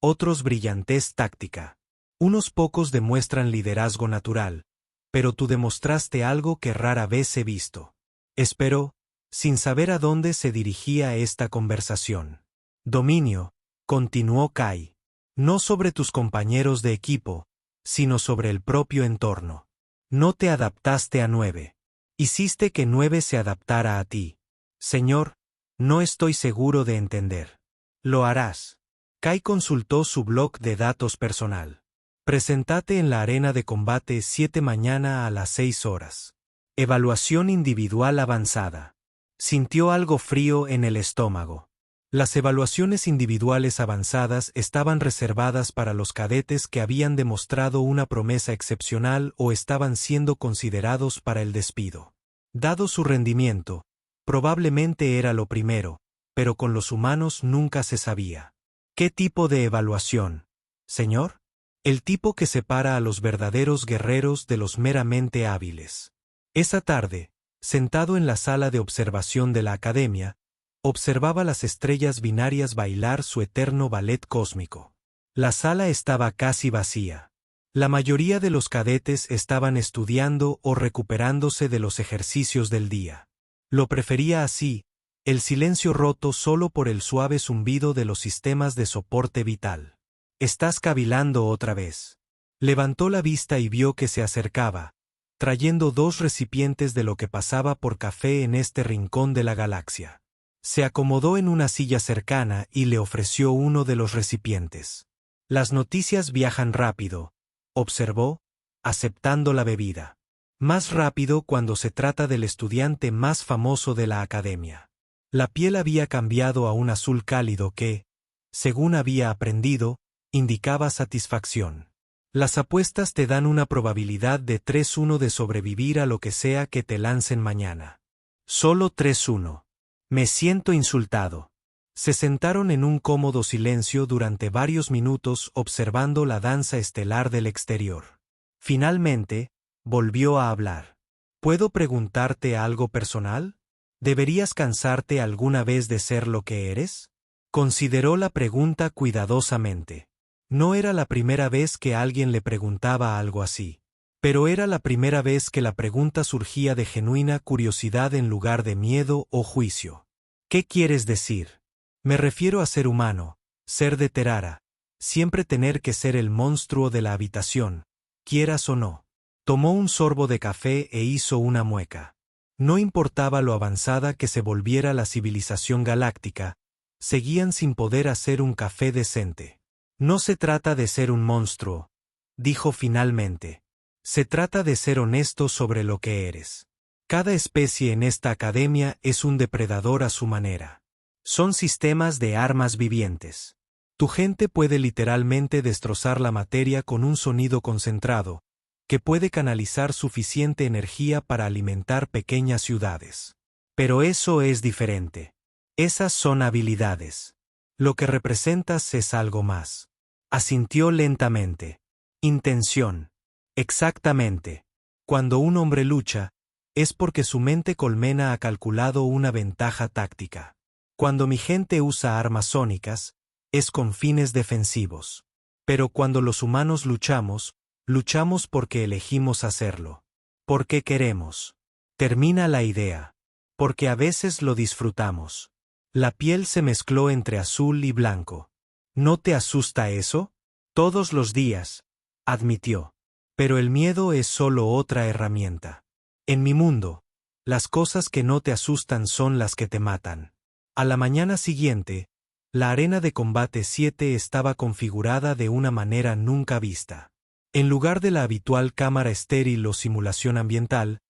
otros brillantez táctica. Unos pocos demuestran liderazgo natural, pero tú demostraste algo que rara vez he visto. Esperó, sin saber a dónde se dirigía esta conversación. Dominio, continuó Kai. No sobre tus compañeros de equipo, sino sobre el propio entorno. No te adaptaste a 9. Hiciste que 9 se adaptara a ti. Señor, no estoy seguro de entender. Lo harás. Kai consultó su blog de datos personal. Presentate en la arena de combate 7 mañana a las 6 horas. Evaluación individual avanzada. Sintió algo frío en el estómago. Las evaluaciones individuales avanzadas estaban reservadas para los cadetes que habían demostrado una promesa excepcional o estaban siendo considerados para el despido. Dado su rendimiento, probablemente era lo primero, pero con los humanos nunca se sabía. ¿Qué tipo de evaluación, señor? El tipo que separa a los verdaderos guerreros de los meramente hábiles. Esa tarde, sentado en la sala de observación de la academia, observaba las estrellas binarias bailar su eterno ballet cósmico. La sala estaba casi vacía. La mayoría de los cadetes estaban estudiando o recuperándose de los ejercicios del día. Lo prefería así, el silencio roto solo por el suave zumbido de los sistemas de soporte vital. «Estás cavilando otra vez». Levantó la vista y vio que se acercaba, trayendo 2 recipientes de lo que pasaba por café en este rincón de la galaxia. Se acomodó en una silla cercana y le ofreció uno de los recipientes. Las noticias viajan rápido, observó, aceptando la bebida. Más rápido cuando se trata del estudiante más famoso de la academia. La piel había cambiado a un azul cálido que, según había aprendido, indicaba satisfacción. Las apuestas te dan una probabilidad de 3-1 de sobrevivir a lo que sea que te lancen mañana. Solo 3-1. Me siento insultado. Se sentaron en un cómodo silencio durante varios minutos observando la danza estelar del exterior. Finalmente, volvió a hablar. ¿Puedo preguntarte algo personal? ¿Deberías cansarte alguna vez de ser lo que eres? Consideró la pregunta cuidadosamente. No era la primera vez que alguien le preguntaba algo así. Pero era la primera vez que la pregunta surgía de genuina curiosidad en lugar de miedo o juicio. ¿Qué quieres decir? Me refiero a ser humano, ser de Terara, siempre tener que ser el monstruo de la habitación, quieras o no. Tomó un sorbo de café e hizo una mueca. No importaba lo avanzada que se volviera la civilización galáctica, seguían sin poder hacer un café decente. No se trata de ser un monstruo, dijo finalmente. Se trata de ser honesto sobre lo que eres. Cada especie en esta academia es un depredador a su manera. Son sistemas de armas vivientes. Tu gente puede literalmente destrozar la materia con un sonido concentrado, que puede canalizar suficiente energía para alimentar pequeñas ciudades. Pero eso es diferente. Esas son habilidades. Lo que representas es algo más. Asintió lentamente. Intención. Exactamente. Cuando un hombre lucha, es porque su mente colmena ha calculado una ventaja táctica. Cuando mi gente usa armas sónicas, es con fines defensivos. Pero cuando los humanos luchamos, luchamos porque elegimos hacerlo. Porque queremos. Termina la idea. Porque a veces lo disfrutamos. La piel se mezcló entre azul y blanco. ¿No te asusta eso? Todos los días, admitió. Pero el miedo es solo otra herramienta. En mi mundo, las cosas que no te asustan son las que te matan. A la mañana siguiente, la arena de combate 7 estaba configurada de una manera nunca vista. En lugar de la habitual cámara estéril o simulación ambiental,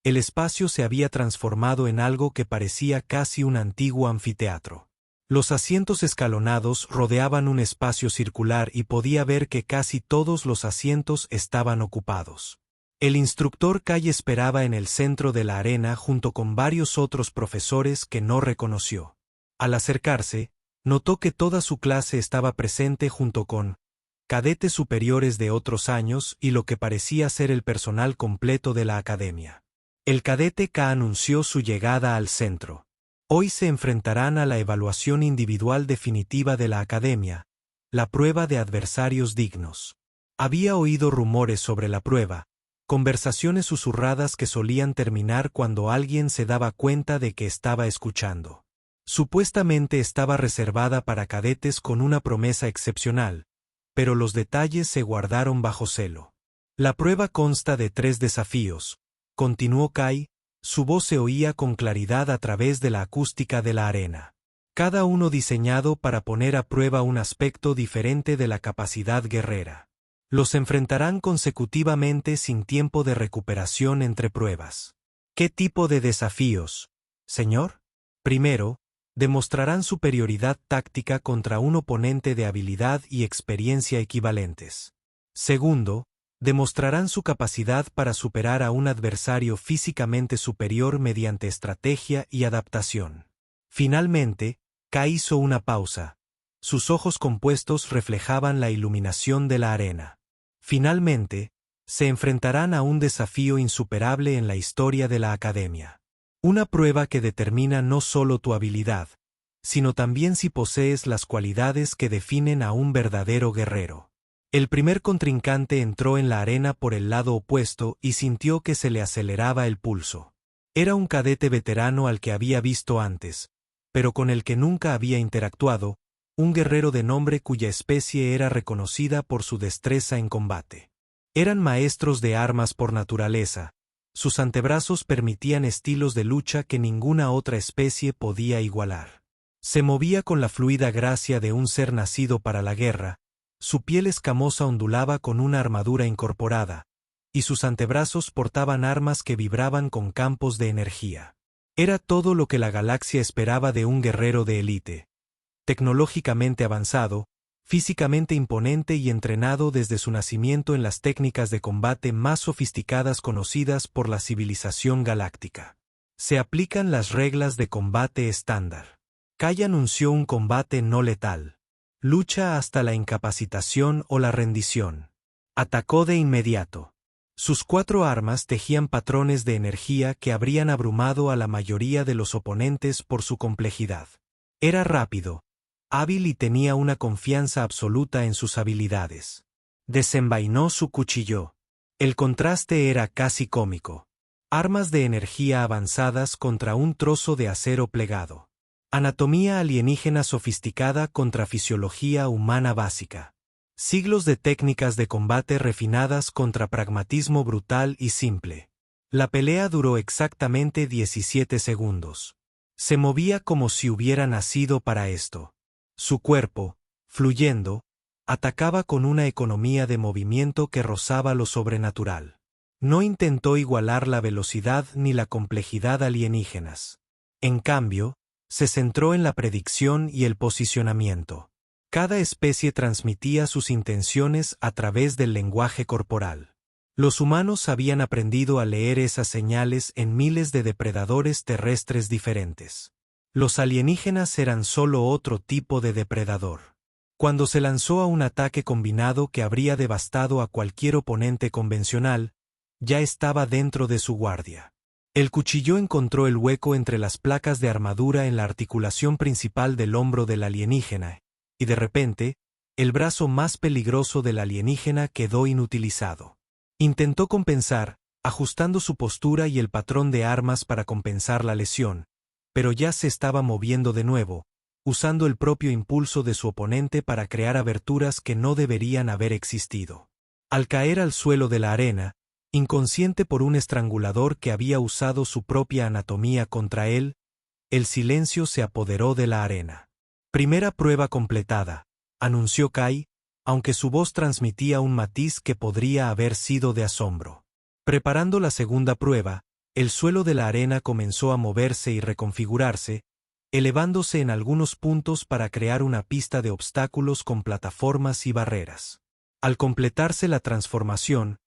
el espacio se había transformado en algo que parecía casi un antiguo anfiteatro. Los asientos escalonados rodeaban un espacio circular y podía ver que casi todos los asientos estaban ocupados. El instructor Kai esperaba en el centro de la arena junto con varios otros profesores que no reconoció. Al acercarse, notó que toda su clase estaba presente junto con cadetes superiores de otros años y lo que parecía ser el personal completo de la academia. El cadete K anunció su llegada al centro. Hoy se enfrentarán a la evaluación individual definitiva de la academia, la prueba de adversarios dignos. Había oído rumores sobre la prueba, conversaciones susurradas que solían terminar cuando alguien se daba cuenta de que estaba escuchando. Supuestamente estaba reservada para cadetes con una promesa excepcional, pero los detalles se guardaron bajo celo. La prueba consta de 3 desafíos, continuó Kai, su voz se oía con claridad a través de la acústica de la arena. Cada uno diseñado para poner a prueba un aspecto diferente de la capacidad guerrera. Los enfrentarán consecutivamente sin tiempo de recuperación entre pruebas. ¿Qué tipo de desafíos, señor? Primero, demostrarán superioridad táctica contra un oponente de habilidad y experiencia equivalentes. Segundo, demostrarán su capacidad para superar a un adversario físicamente superior mediante estrategia y adaptación. Finalmente, Kai hizo una pausa. Sus ojos compuestos reflejaban la iluminación de la arena. Finalmente, se enfrentarán a un desafío insuperable en la historia de la academia. Una prueba que determina no solo tu habilidad, sino también si posees las cualidades que definen a un verdadero guerrero. El primer contrincante entró en la arena por el lado opuesto y sintió que se le aceleraba el pulso. Era un cadete veterano al que había visto antes, pero con el que nunca había interactuado, un guerrero de nombre cuya especie era reconocida por su destreza en combate. Eran maestros de armas por naturaleza. Sus antebrazos permitían estilos de lucha que ninguna otra especie podía igualar. Se movía con la fluida gracia de un ser nacido para la guerra, su piel escamosa ondulaba con una armadura incorporada, y sus antebrazos portaban armas que vibraban con campos de energía. Era todo lo que la galaxia esperaba de un guerrero de élite. Tecnológicamente avanzado, físicamente imponente y entrenado desde su nacimiento en las técnicas de combate más sofisticadas conocidas por la civilización galáctica. Se aplican las reglas de combate estándar. Kai anunció un combate no letal. Lucha hasta la incapacitación o la rendición. Atacó de inmediato. Sus 4 armas tejían patrones de energía que habrían abrumado a la mayoría de los oponentes por su complejidad. Era rápido, hábil y tenía una confianza absoluta en sus habilidades. Desenvainó su cuchillo. El contraste era casi cómico. Armas de energía avanzadas contra un trozo de acero plegado. Anatomía alienígena sofisticada contra fisiología humana básica. Siglos de técnicas de combate refinadas contra pragmatismo brutal y simple. La pelea duró exactamente 17 segundos. Se movía como si hubiera nacido para esto. Su cuerpo, fluyendo, atacaba con una economía de movimiento que rozaba lo sobrenatural. No intentó igualar la velocidad ni la complejidad alienígenas. En cambio, se centró en la predicción y el posicionamiento. Cada especie transmitía sus intenciones a través del lenguaje corporal. Los humanos habían aprendido a leer esas señales en miles de depredadores terrestres diferentes. Los alienígenas eran solo otro tipo de depredador. Cuando se lanzó a un ataque combinado que habría devastado a cualquier oponente convencional, ya estaba dentro de su guardia. El cuchillo encontró el hueco entre las placas de armadura en la articulación principal del hombro del alienígena, y de repente, El brazo más peligroso del alienígena quedó inutilizado. Intentó compensar, ajustando su postura y el patrón de armas para compensar la lesión, pero ya se estaba moviendo de nuevo, usando el propio impulso de su oponente para crear aberturas que no deberían haber existido. Al caer al suelo de la arena, inconsciente por un estrangulador que había usado su propia anatomía contra él, el silencio se apoderó de la arena. Primera prueba completada, anunció Kai, aunque su voz transmitía un matiz que podría haber sido de asombro. Preparando la segunda prueba, el suelo de la arena comenzó a moverse y reconfigurarse, elevándose en algunos puntos para crear una pista de obstáculos con plataformas y barreras. Al completarse la transformación,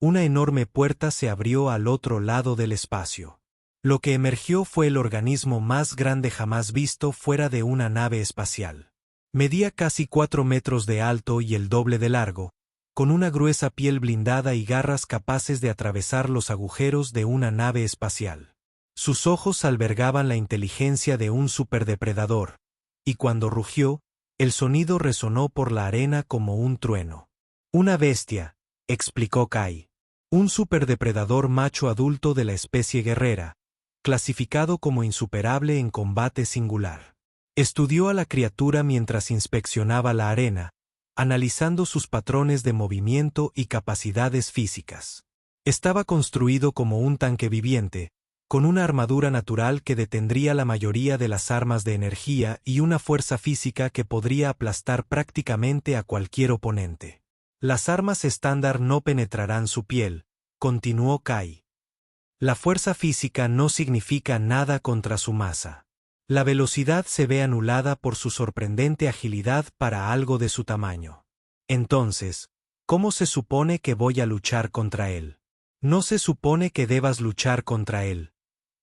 una enorme puerta se abrió al otro lado del espacio. Lo que emergió fue el organismo más grande jamás visto fuera de una nave espacial. Medía casi 4 metros de alto y el doble de largo, con una gruesa piel blindada y garras capaces de atravesar los agujeros de una nave espacial. Sus ojos albergaban la inteligencia de un superdepredador, y cuando rugió, el sonido resonó por la arena como un trueno. Una bestia, explicó Kai. Un superdepredador macho adulto de la especie guerrera, clasificado como insuperable en combate singular. Estudió a la criatura mientras inspeccionaba la arena, analizando sus patrones de movimiento y capacidades físicas. Estaba construido como un tanque viviente, con una armadura natural que detendría la mayoría de las armas de energía y una fuerza física que podría aplastar prácticamente a cualquier oponente. Las armas estándar no penetrarán su piel, continuó Kai. La fuerza física no significa nada contra su masa. La velocidad se ve anulada por su sorprendente agilidad para algo de su tamaño. Entonces, ¿cómo se supone que voy a luchar contra él? No se supone que debas luchar contra él,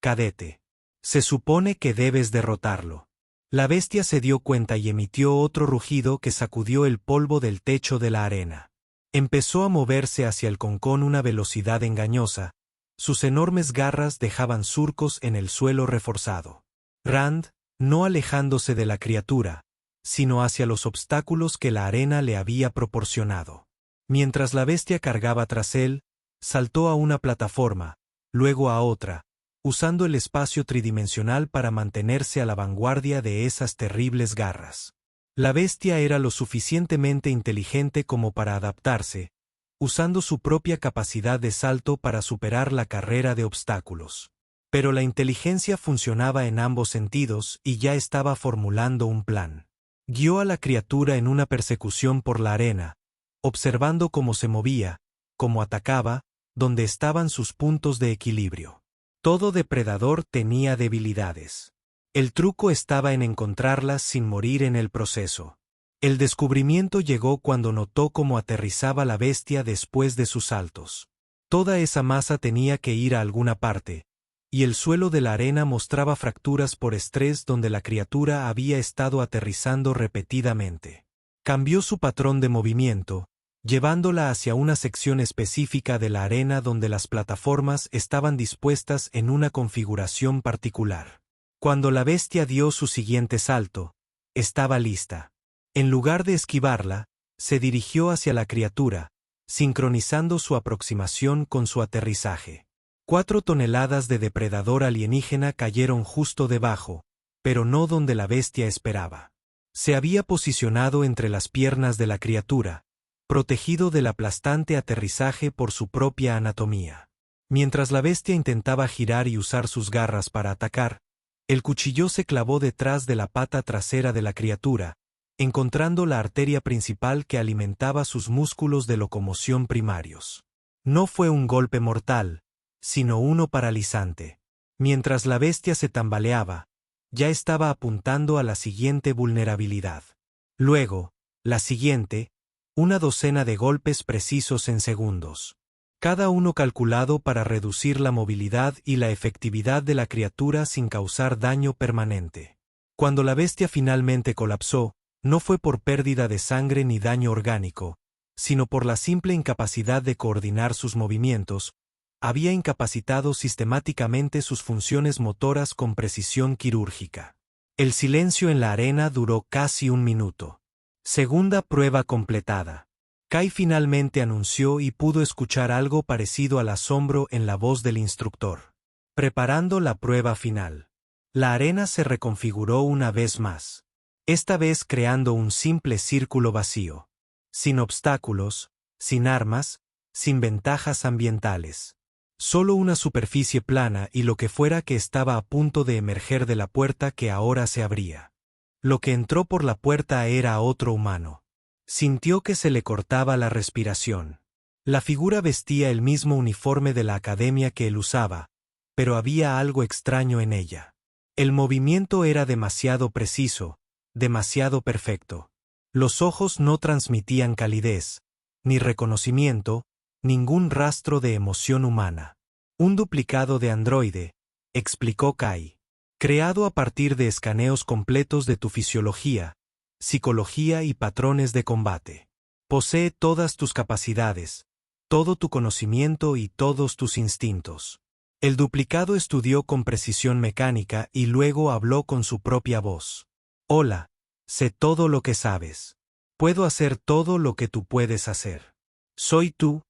cadete. Se supone que debes derrotarlo. La bestia se dio cuenta y emitió otro rugido que sacudió el polvo del techo de la arena. Empezó a moverse hacia el concón a una velocidad engañosa. Sus enormes garras dejaban surcos en el suelo reforzado. Rand, no alejándose de la criatura, sino hacia los obstáculos que la arena le había proporcionado. Mientras la bestia cargaba tras él, saltó a una plataforma, luego a otra, usando el espacio tridimensional para mantenerse a la vanguardia de esas terribles garras. La bestia era lo suficientemente inteligente como para adaptarse, usando su propia capacidad de salto para superar la carrera de obstáculos. Pero la inteligencia funcionaba en ambos sentidos y ya estaba formulando un plan. Guió a la criatura en una persecución por la arena, observando cómo se movía, cómo atacaba, dónde estaban sus puntos de equilibrio. Todo depredador tenía debilidades. El truco estaba en encontrarlas sin morir en el proceso. El descubrimiento llegó cuando notó cómo aterrizaba la bestia después de sus saltos. Toda esa masa tenía que ir a alguna parte, y el suelo de la arena mostraba fracturas por estrés donde la criatura había estado aterrizando repetidamente. Cambió su patrón de movimiento, llevándola hacia una sección específica de la arena donde las plataformas estaban dispuestas en una configuración particular. Cuando la bestia dio su siguiente salto, estaba lista. En lugar de esquivarla, se dirigió hacia la criatura, sincronizando su aproximación con su aterrizaje. 4 toneladas de depredador alienígena cayeron justo debajo, pero no donde la bestia esperaba. Se había posicionado entre las piernas de la criatura, protegido del aplastante aterrizaje por su propia anatomía. Mientras la bestia intentaba girar y usar sus garras para atacar, el cuchillo se clavó detrás de la pata trasera de la criatura, encontrando la arteria principal que alimentaba sus músculos de locomoción primarios. No fue un golpe mortal, sino uno paralizante. Mientras la bestia se tambaleaba, ya estaba apuntando a la siguiente vulnerabilidad. Luego, la siguiente, una docena de golpes precisos en segundos. Cada uno calculado para reducir la movilidad y la efectividad de la criatura sin causar daño permanente. Cuando la bestia finalmente colapsó, no fue por pérdida de sangre ni daño orgánico, sino por la simple incapacidad de coordinar sus movimientos. Había incapacitado sistemáticamente sus funciones motoras con precisión quirúrgica. El silencio en la arena duró casi un minuto. Segunda prueba completada. Kai finalmente anunció y pudo escuchar algo parecido al asombro en la voz del instructor. Preparando la prueba final. La arena se reconfiguró una vez más. Esta vez creando un simple círculo vacío. Sin obstáculos, sin armas, sin ventajas ambientales. Solo una superficie plana y lo que fuera que estaba a punto de emerger de la puerta que ahora se abría. Lo que entró por la puerta era otro humano. Sintió que se le cortaba la respiración. La figura vestía el mismo uniforme de la academia que él usaba, pero había algo extraño en ella. El movimiento era demasiado preciso, demasiado perfecto. Los ojos no transmitían calidez, ni reconocimiento, ningún rastro de emoción humana. Un duplicado de androide, explicó Kai. Creado a partir de escaneos completos de tu fisiología, psicología y patrones de combate. Posee todas tus capacidades, todo tu conocimiento y todos tus instintos. El duplicado estudió con precisión mecánica y luego habló con su propia voz. Hola, sé todo lo que sabes. Puedo hacer todo lo que tú puedes hacer. Soy tú,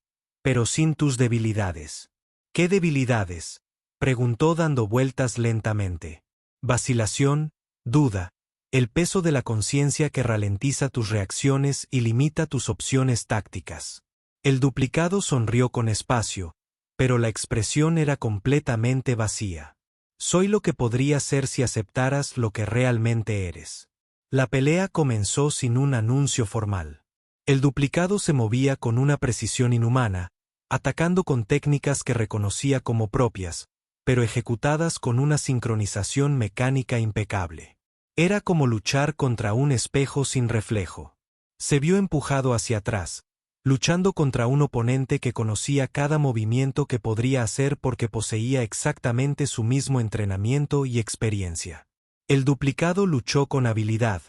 pero sin tus debilidades. ¿Qué debilidades?, preguntó dando vueltas lentamente. Vacilación, duda, el peso de la conciencia que ralentiza tus reacciones y limita tus opciones tácticas. El duplicado sonrió con espacio, pero la expresión era completamente vacía. Soy lo que podría ser si aceptaras lo que realmente eres. La pelea comenzó sin un anuncio formal. El duplicado se movía con una precisión inhumana, atacando con técnicas que reconocía como propias, pero ejecutadas con una sincronización mecánica impecable. Era como luchar contra un espejo sin reflejo. Se vio empujado hacia atrás, luchando contra un oponente que conocía cada movimiento que podría hacer porque poseía exactamente su mismo entrenamiento y experiencia. El duplicado luchó con habilidad,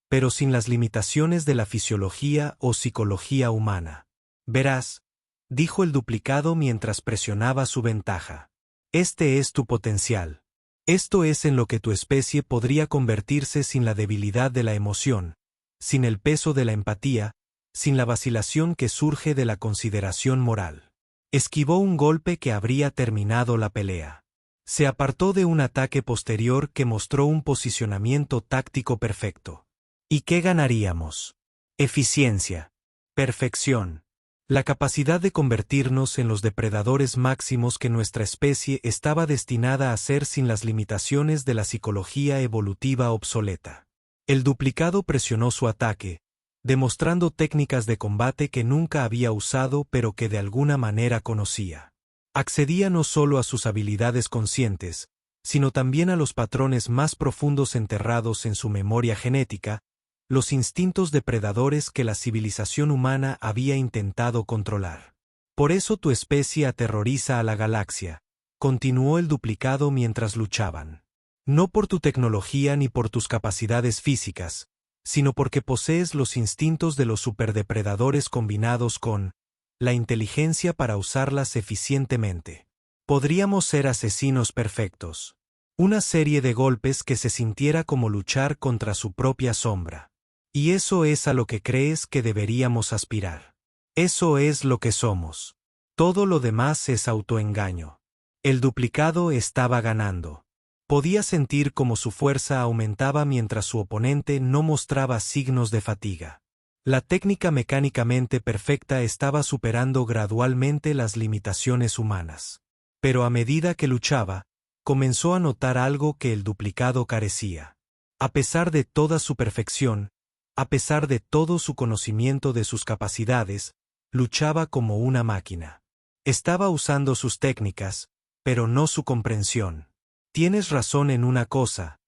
pero sin las limitaciones de la fisiología o psicología humana. Verás, dijo el duplicado mientras presionaba su ventaja. Este es tu potencial. Esto es en lo que tu especie podría convertirse sin la debilidad de la emoción, sin el peso de la empatía, sin la vacilación que surge de la consideración moral. Esquivó un golpe que habría terminado la pelea. Se apartó de un ataque posterior que mostró un posicionamiento táctico perfecto. ¿Y qué ganaríamos? Eficiencia. Perfección. La capacidad de convertirnos en los depredadores máximos que nuestra especie estaba destinada a ser sin las limitaciones de la psicología evolutiva obsoleta. El duplicado presionó su ataque, demostrando técnicas de combate que nunca había usado pero que de alguna manera conocía. Accedía no solo a sus habilidades conscientes, sino también a los patrones más profundos enterrados en su memoria genética, los instintos depredadores que la civilización humana había intentado controlar. Por eso tu especie aterroriza a la galaxia, continuó el duplicado mientras luchaban. No por tu tecnología ni por tus capacidades físicas, sino porque posees los instintos de los superdepredadores combinados con la inteligencia para usarlas eficientemente. Podríamos ser asesinos perfectos. Una serie de golpes que se sintiera como luchar contra su propia sombra. Y eso es a lo que crees que deberíamos aspirar. Eso es lo que somos. Todo lo demás es autoengaño. El duplicado estaba ganando. Podía sentir cómo su fuerza aumentaba mientras su oponente no mostraba signos de fatiga. La técnica mecánicamente perfecta estaba superando gradualmente las limitaciones humanas. Pero a medida que luchaba, comenzó a notar algo que el duplicado carecía. A pesar de toda su perfección, a pesar de todo su conocimiento de sus capacidades, luchaba como una máquina. Estaba usando sus técnicas, pero no su comprensión. Tienes razón en una cosa,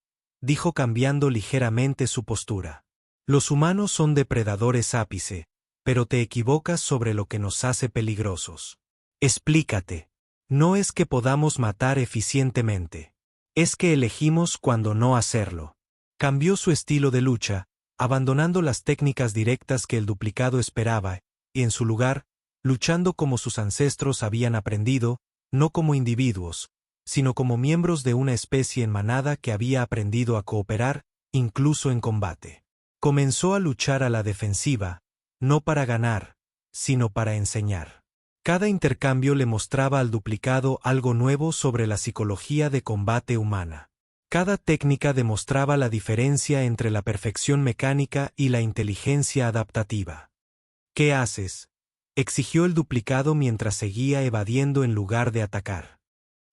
dijo cambiando ligeramente su postura. Los humanos son depredadores ápice, pero te equivocas sobre lo que nos hace peligrosos. Explícate. No es que podamos matar eficientemente. Es que elegimos cuándo no hacerlo. Cambió su estilo de lucha, abandonando las técnicas directas que el duplicado esperaba, y en su lugar, luchando como sus ancestros habían aprendido, no como individuos, sino como miembros de una especie en manada que había aprendido a cooperar, incluso en combate. Comenzó a luchar a la defensiva, no para ganar, sino para enseñar. Cada intercambio le mostraba al duplicado algo nuevo sobre la psicología de combate humana. Cada técnica demostraba la diferencia entre la perfección mecánica y la inteligencia adaptativa. ¿Qué haces?, exigió el duplicado mientras seguía evadiendo en lugar de atacar.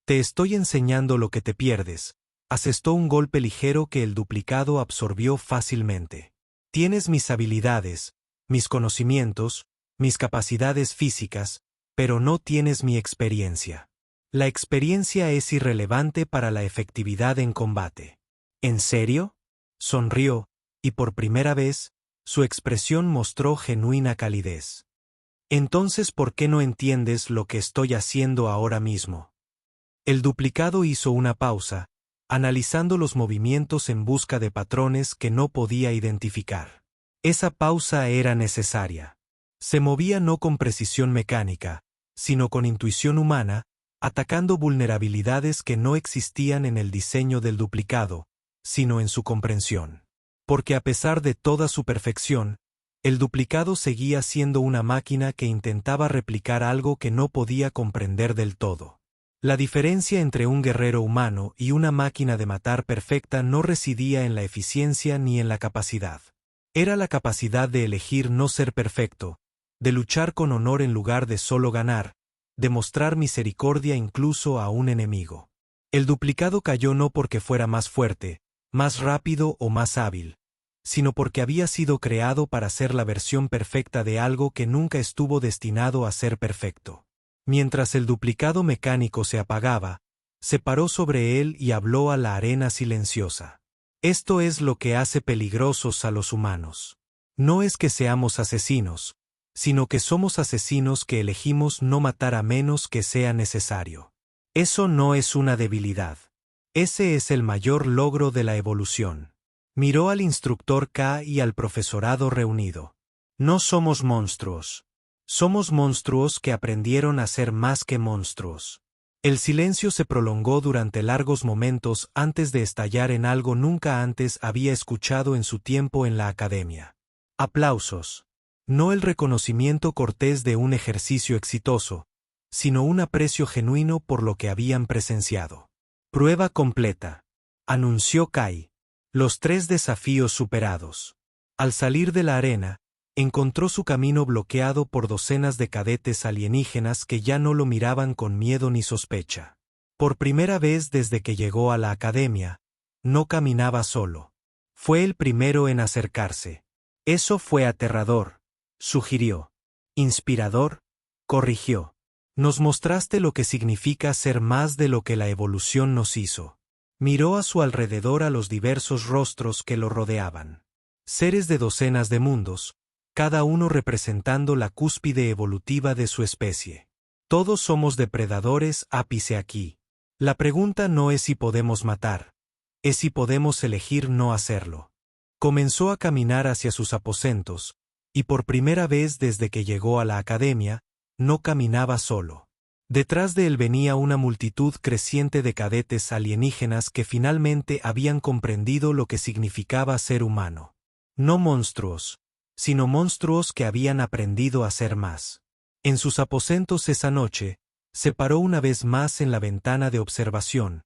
Te estoy enseñando lo que te pierdes, asestó un golpe ligero que el duplicado absorbió fácilmente. Tienes mis habilidades, mis conocimientos, mis capacidades físicas, pero no tienes mi experiencia. La experiencia es irrelevante para la efectividad en combate. ¿En serio?, sonrió, y por primera vez, su expresión mostró genuina calidez. Entonces, ¿por qué no entiendes lo que estoy haciendo ahora mismo? El duplicado hizo una pausa, analizando los movimientos en busca de patrones que no podía identificar. Esa pausa era necesaria. Se movía no con precisión mecánica, sino con intuición humana, atacando vulnerabilidades que no existían en el diseño del duplicado, sino en su comprensión. Porque a pesar de toda su perfección, el duplicado seguía siendo una máquina que intentaba replicar algo que no podía comprender del todo. La diferencia entre un guerrero humano y una máquina de matar perfecta no residía en la eficiencia ni en la capacidad. Era la capacidad de elegir no ser perfecto, de luchar con honor en lugar de solo ganar, de mostrar misericordia incluso a un enemigo. El duplicado cayó no porque fuera más fuerte, más rápido o más hábil, sino porque había sido creado para ser la versión perfecta de algo que nunca estuvo destinado a ser perfecto. Mientras el duplicado mecánico se apagaba, se paró sobre él y habló a la arena silenciosa. Esto es lo que hace peligrosos a los humanos. No es que seamos asesinos, sino que somos asesinos que elegimos no matar a menos que sea necesario. Eso no es una debilidad. Ese es el mayor logro de la evolución. Miró al instructor K y al profesorado reunido. No somos monstruos. Somos monstruos que aprendieron a ser más que monstruos. El silencio se prolongó durante largos momentos antes de estallar en algo nunca antes había escuchado en su tiempo en la academia. Aplausos. No el reconocimiento cortés de un ejercicio exitoso, sino un aprecio genuino por lo que habían presenciado. Prueba completa, anunció Kai. Los 3 desafíos superados. Al salir de la arena, encontró su camino bloqueado por docenas de cadetes alienígenas que ya no lo miraban con miedo ni sospecha. Por primera vez desde que llegó a la academia, no caminaba solo. Fue el primero en acercarse. Eso fue aterrador, sugirió. Inspirador, corrigió. Nos mostraste lo que significa ser más de lo que la evolución nos hizo. Miró a su alrededor a los diversos rostros que lo rodeaban. Seres de docenas de mundos, cada uno representando la cúspide evolutiva de su especie. Todos somos depredadores ápice aquí. La pregunta no es si podemos matar, es si podemos elegir no hacerlo. Comenzó a caminar hacia sus aposentos, y por primera vez desde que llegó a la academia, no caminaba solo. Detrás de él venía una multitud creciente de cadetes alienígenas que finalmente habían comprendido lo que significaba ser humano. No monstruos, sino monstruos que habían aprendido a ser más. En sus aposentos esa noche, se paró una vez más en la ventana de observación,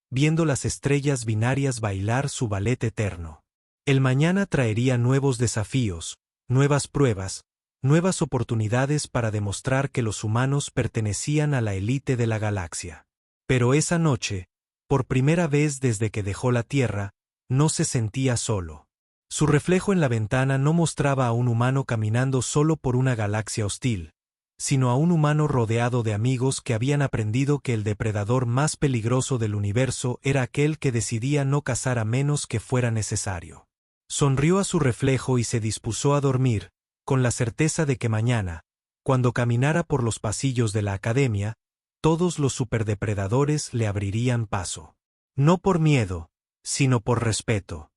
viendo las estrellas binarias bailar su ballet eterno. El mañana traería nuevos desafíos, nuevas pruebas, nuevas oportunidades para demostrar que los humanos pertenecían a la élite de la galaxia. Pero esa noche, por primera vez desde que dejó la Tierra, no se sentía solo. Su reflejo en la ventana no mostraba a un humano caminando solo por una galaxia hostil, sino a un humano rodeado de amigos que habían aprendido que el depredador más peligroso del universo era aquel que decidía no cazar a menos que fuera necesario. Sonrió a su reflejo y se dispuso a dormir, con la certeza de que mañana, cuando caminara por los pasillos de la academia, todos los superdepredadores le abrirían paso. No por miedo, sino por respeto.